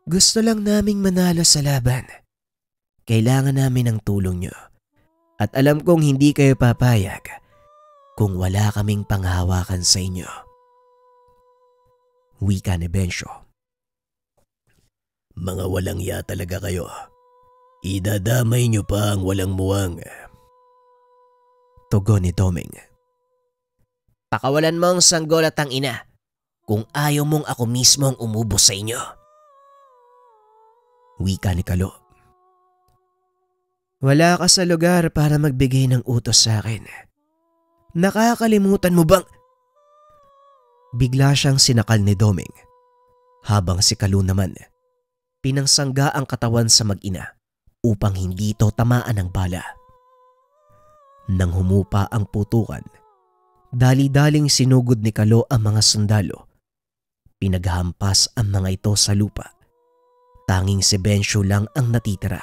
A: Gusto lang naming manalo sa laban. Kailangan namin ng tulong nyo. At alam kong hindi kayo papayag kung wala kaming panghawakan sa inyo. Wika ni Bencio.
C: Mga walang ya talaga kayo. Idadamay nyo pa ang walang muwang.
A: Tugon ni Doming.
E: Pakawalan mo ang sanggol at ang ina kung ayaw mong ako mismo ang umubos sa inyo.
A: Wika ni Kalo. Wala ka sa lugar para magbigay ng utos sa akin. Nakakalimutan mo bang... Bigla siyang sinakal ni Doming. Habang si Kalo naman, pinangsangga ang katawan sa mag-ina upang hindi ito tamaan ng bala. Nang humupa ang putukan, dali-daling sinugod ni Kalo ang mga sundalo. Pinaghampas ang mga ito sa lupa. Tanging si Bencio lang ang natitira.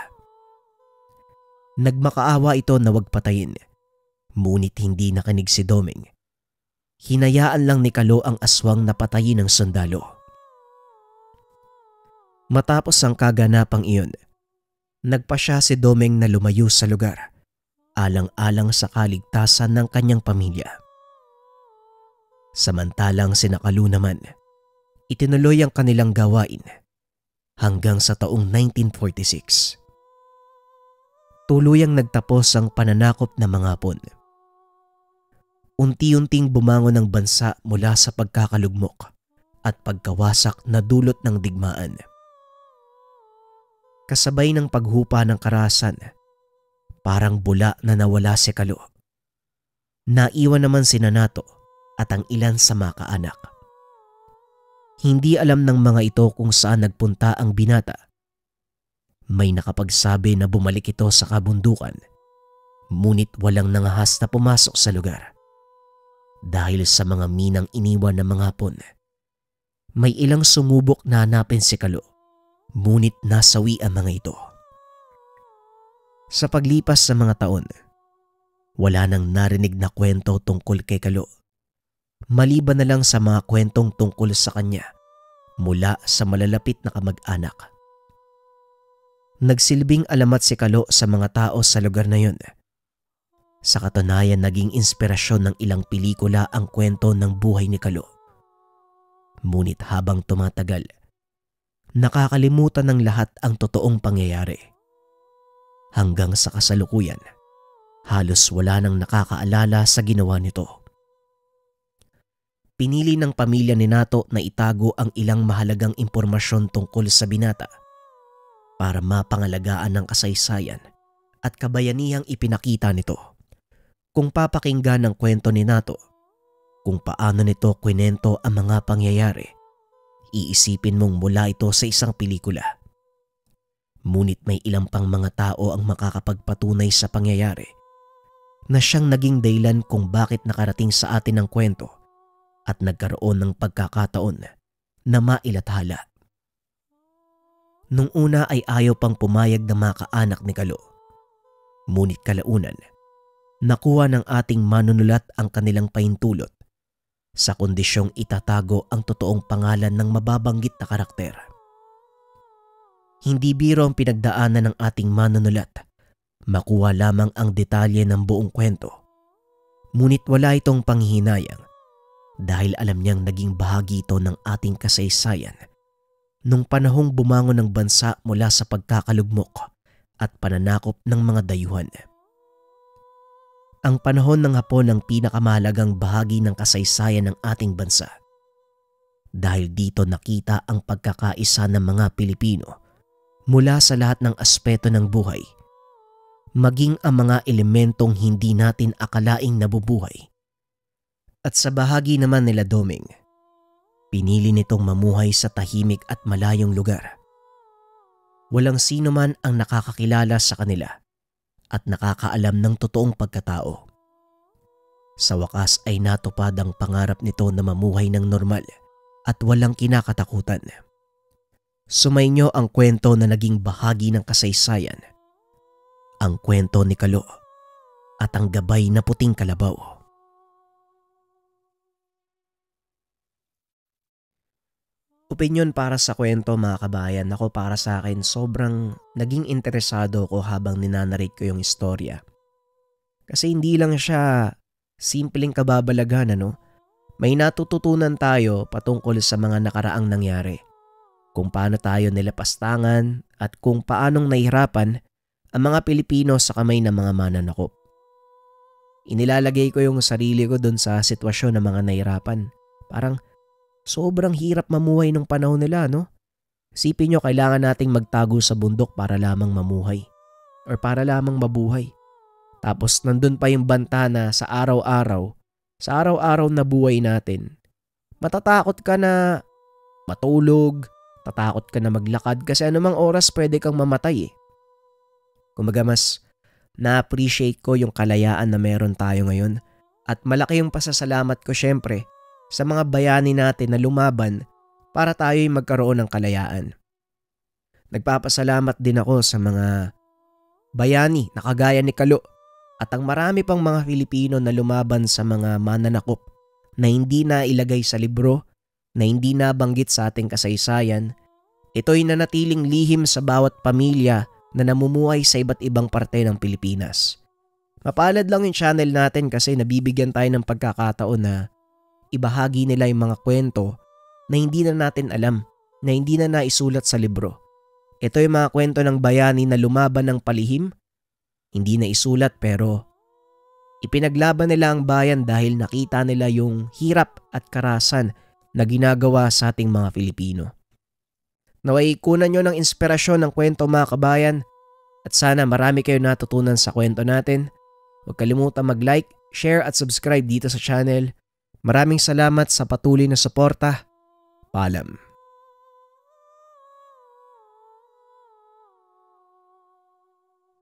A: Nagmakaawa ito na wag patayin, ngunit hindi nakinig si Doming. Hinayaan lang ni Kalo ang aswang na patayin ng sundalo. Matapos ang kaganapang iyon, nagpasya si Doming na lumayo sa lugar, alang-alang sa kaligtasan ng kanyang pamilya. Samantalang sina Kalu naman, itinuloy ang kanilang gawain hanggang sa taong 1946. Tuluyang nagtapos ang pananakop ng mga Hapon. Unti-unting bumangon ang bansa mula sa pagkakalugmok at pagkawasak na dulot ng digmaan. Kasabay ng paghupa ng karahasan, parang bula na nawala si Kalu. Naiwan naman si Nato at ang ilan sa mga kaanak. Hindi alam ng mga ito kung saan nagpunta ang binata. May nakapagsabi na bumalik ito sa kabundukan, ngunit walang nangahas na pumasok sa lugar. Dahil sa mga minang iniwan ng mga Hapon, may ilang sumubok na hanapin si Kalu, ngunit nasawi ang mga ito. Sa paglipas sa mga taon, wala nang narinig na kwento tungkol kay Kalu, maliban na lang sa mga kwentong tungkol sa kanya mula sa malalapit na kamag-anak. Nagsilbing alamat si Kalu sa mga tao sa lugar na yun. Sa katunayan, naging inspirasyon ng ilang pelikula ang kwento ng buhay ni Kalu. Ngunit habang tumatagal, nakakalimutan ng lahat ang totoong pangyayari. Hanggang sa kasalukuyan, halos wala nang nakakaalala sa ginawa nito. Pinili ng pamilya ni Nato na itago ang ilang mahalagang impormasyon tungkol sa binata para mapangalagaan ng kasaysayan at kabayanihang ipinakita nito. Kung papakinggan ng kwento ni Nato, kung paano nito kwento ang mga pangyayari, iisipin mong mula ito sa isang pelikula. Ngunit may ilang pang mga tao ang makakapagpatunay sa pangyayari na siyang naging dahilan kung bakit nakarating sa atin ang kwento at nagkaroon ng pagkakataon na mailathala. Nung una ay ayaw pang pumayag ng mga kaanak ni Kalu. Ngunit kalaunan, nakuha ng ating manunulat ang kanilang pahintulot sa kondisyong itatago ang totoong pangalan ng mababanggit na karakter. Hindi biro ang pinagdaanan ng ating manunulat, makuha lamang ang detalye ng buong kwento. Ngunit wala itong panghihinayang dahil alam niyang naging bahagi ito ng ating kasaysayan nung panahong bumangon ng bansa mula sa pagkakalugmok at pananakop ng mga dayuhan. Ang panahon ng Hapon ang pinakamahalagang bahagi ng kasaysayan ng ating bansa. Dahil dito nakita ang pagkakaisa ng mga Pilipino mula sa lahat ng aspeto ng buhay, maging ang mga elementong hindi natin akalaing nabubuhay. At sa bahagi naman nila Doming, pinili nitong mamuhay sa tahimik at malayong lugar. Walang sino man ang nakakakilala sa kanila at nakakaalam ng totoong pagkatao. Sa wakas ay natupad ang pangarap nito na mamuhay ng normal at walang kinakatakutan. Sumainyo ang kwento na naging bahagi ng kasaysayan. Ang kwento ni Kalu at ang gabay na puting kalabaw. Opinyon para sa kwento mga kabayan. Ako para sa akin sobrang naging interesado ko habang ninanarate ko yung istorya. Kasi hindi lang siya simpleng kababalaghan, ano? May natututunan tayo patungkol sa mga nakaraang nangyari. Kung paano tayo nilapastangan at kung paanong nahihirapan ang mga Pilipino sa kamay ng mga mananakop. Inilalagay ko yung sarili ko dun sa sitwasyon ng mga nahihirapan. Parang sobrang hirap mamuhay nung panahon nila, no? Isipin nyo, kailangan nating magtago sa bundok para lamang mamuhay or para lamang mabuhay. Tapos nandun pa yung banta na sa araw-araw na buhay natin, matatakot ka na matulog, tatakot ka na maglakad kasi anumang oras pwede kang mamatay eh. Kumaga mas na-appreciate ko yung kalayaan na meron tayo ngayon at malaki yung pasasalamat ko syempre sa mga bayani natin na lumaban para tayo'y magkaroon ng kalayaan. Nagpapasalamat din ako sa mga bayani na kagaya ni Kalu at ang marami pang mga Filipino na lumaban sa mga mananakop na hindi na ilagay sa libro, na hindi nabanggit sa ating kasaysayan. Ito'y nanatiling lihim sa bawat pamilya na namumuhay sa iba't ibang parte ng Pilipinas. Mapalad lang yung channel natin kasi nabibigyan tayo ng pagkakataon na ibahagi nila yung mga kwento na hindi na natin alam, na hindi na naisulat sa libro. Ito yung mga kwento ng bayani na lumaban ng palihim, hindi na isulat pero ipinaglaban nila ang bayan dahil nakita nila yung hirap at karasan na ginagawa sa ating mga Filipino. Naway kunan nyo ng inspirasyon ng kwento mga kabayan at sana marami kayo natutunan sa kwento natin. Huwag kalimutan mag-like, share at subscribe dito sa channel. Maraming salamat sa patuloy na suporta. Paalam.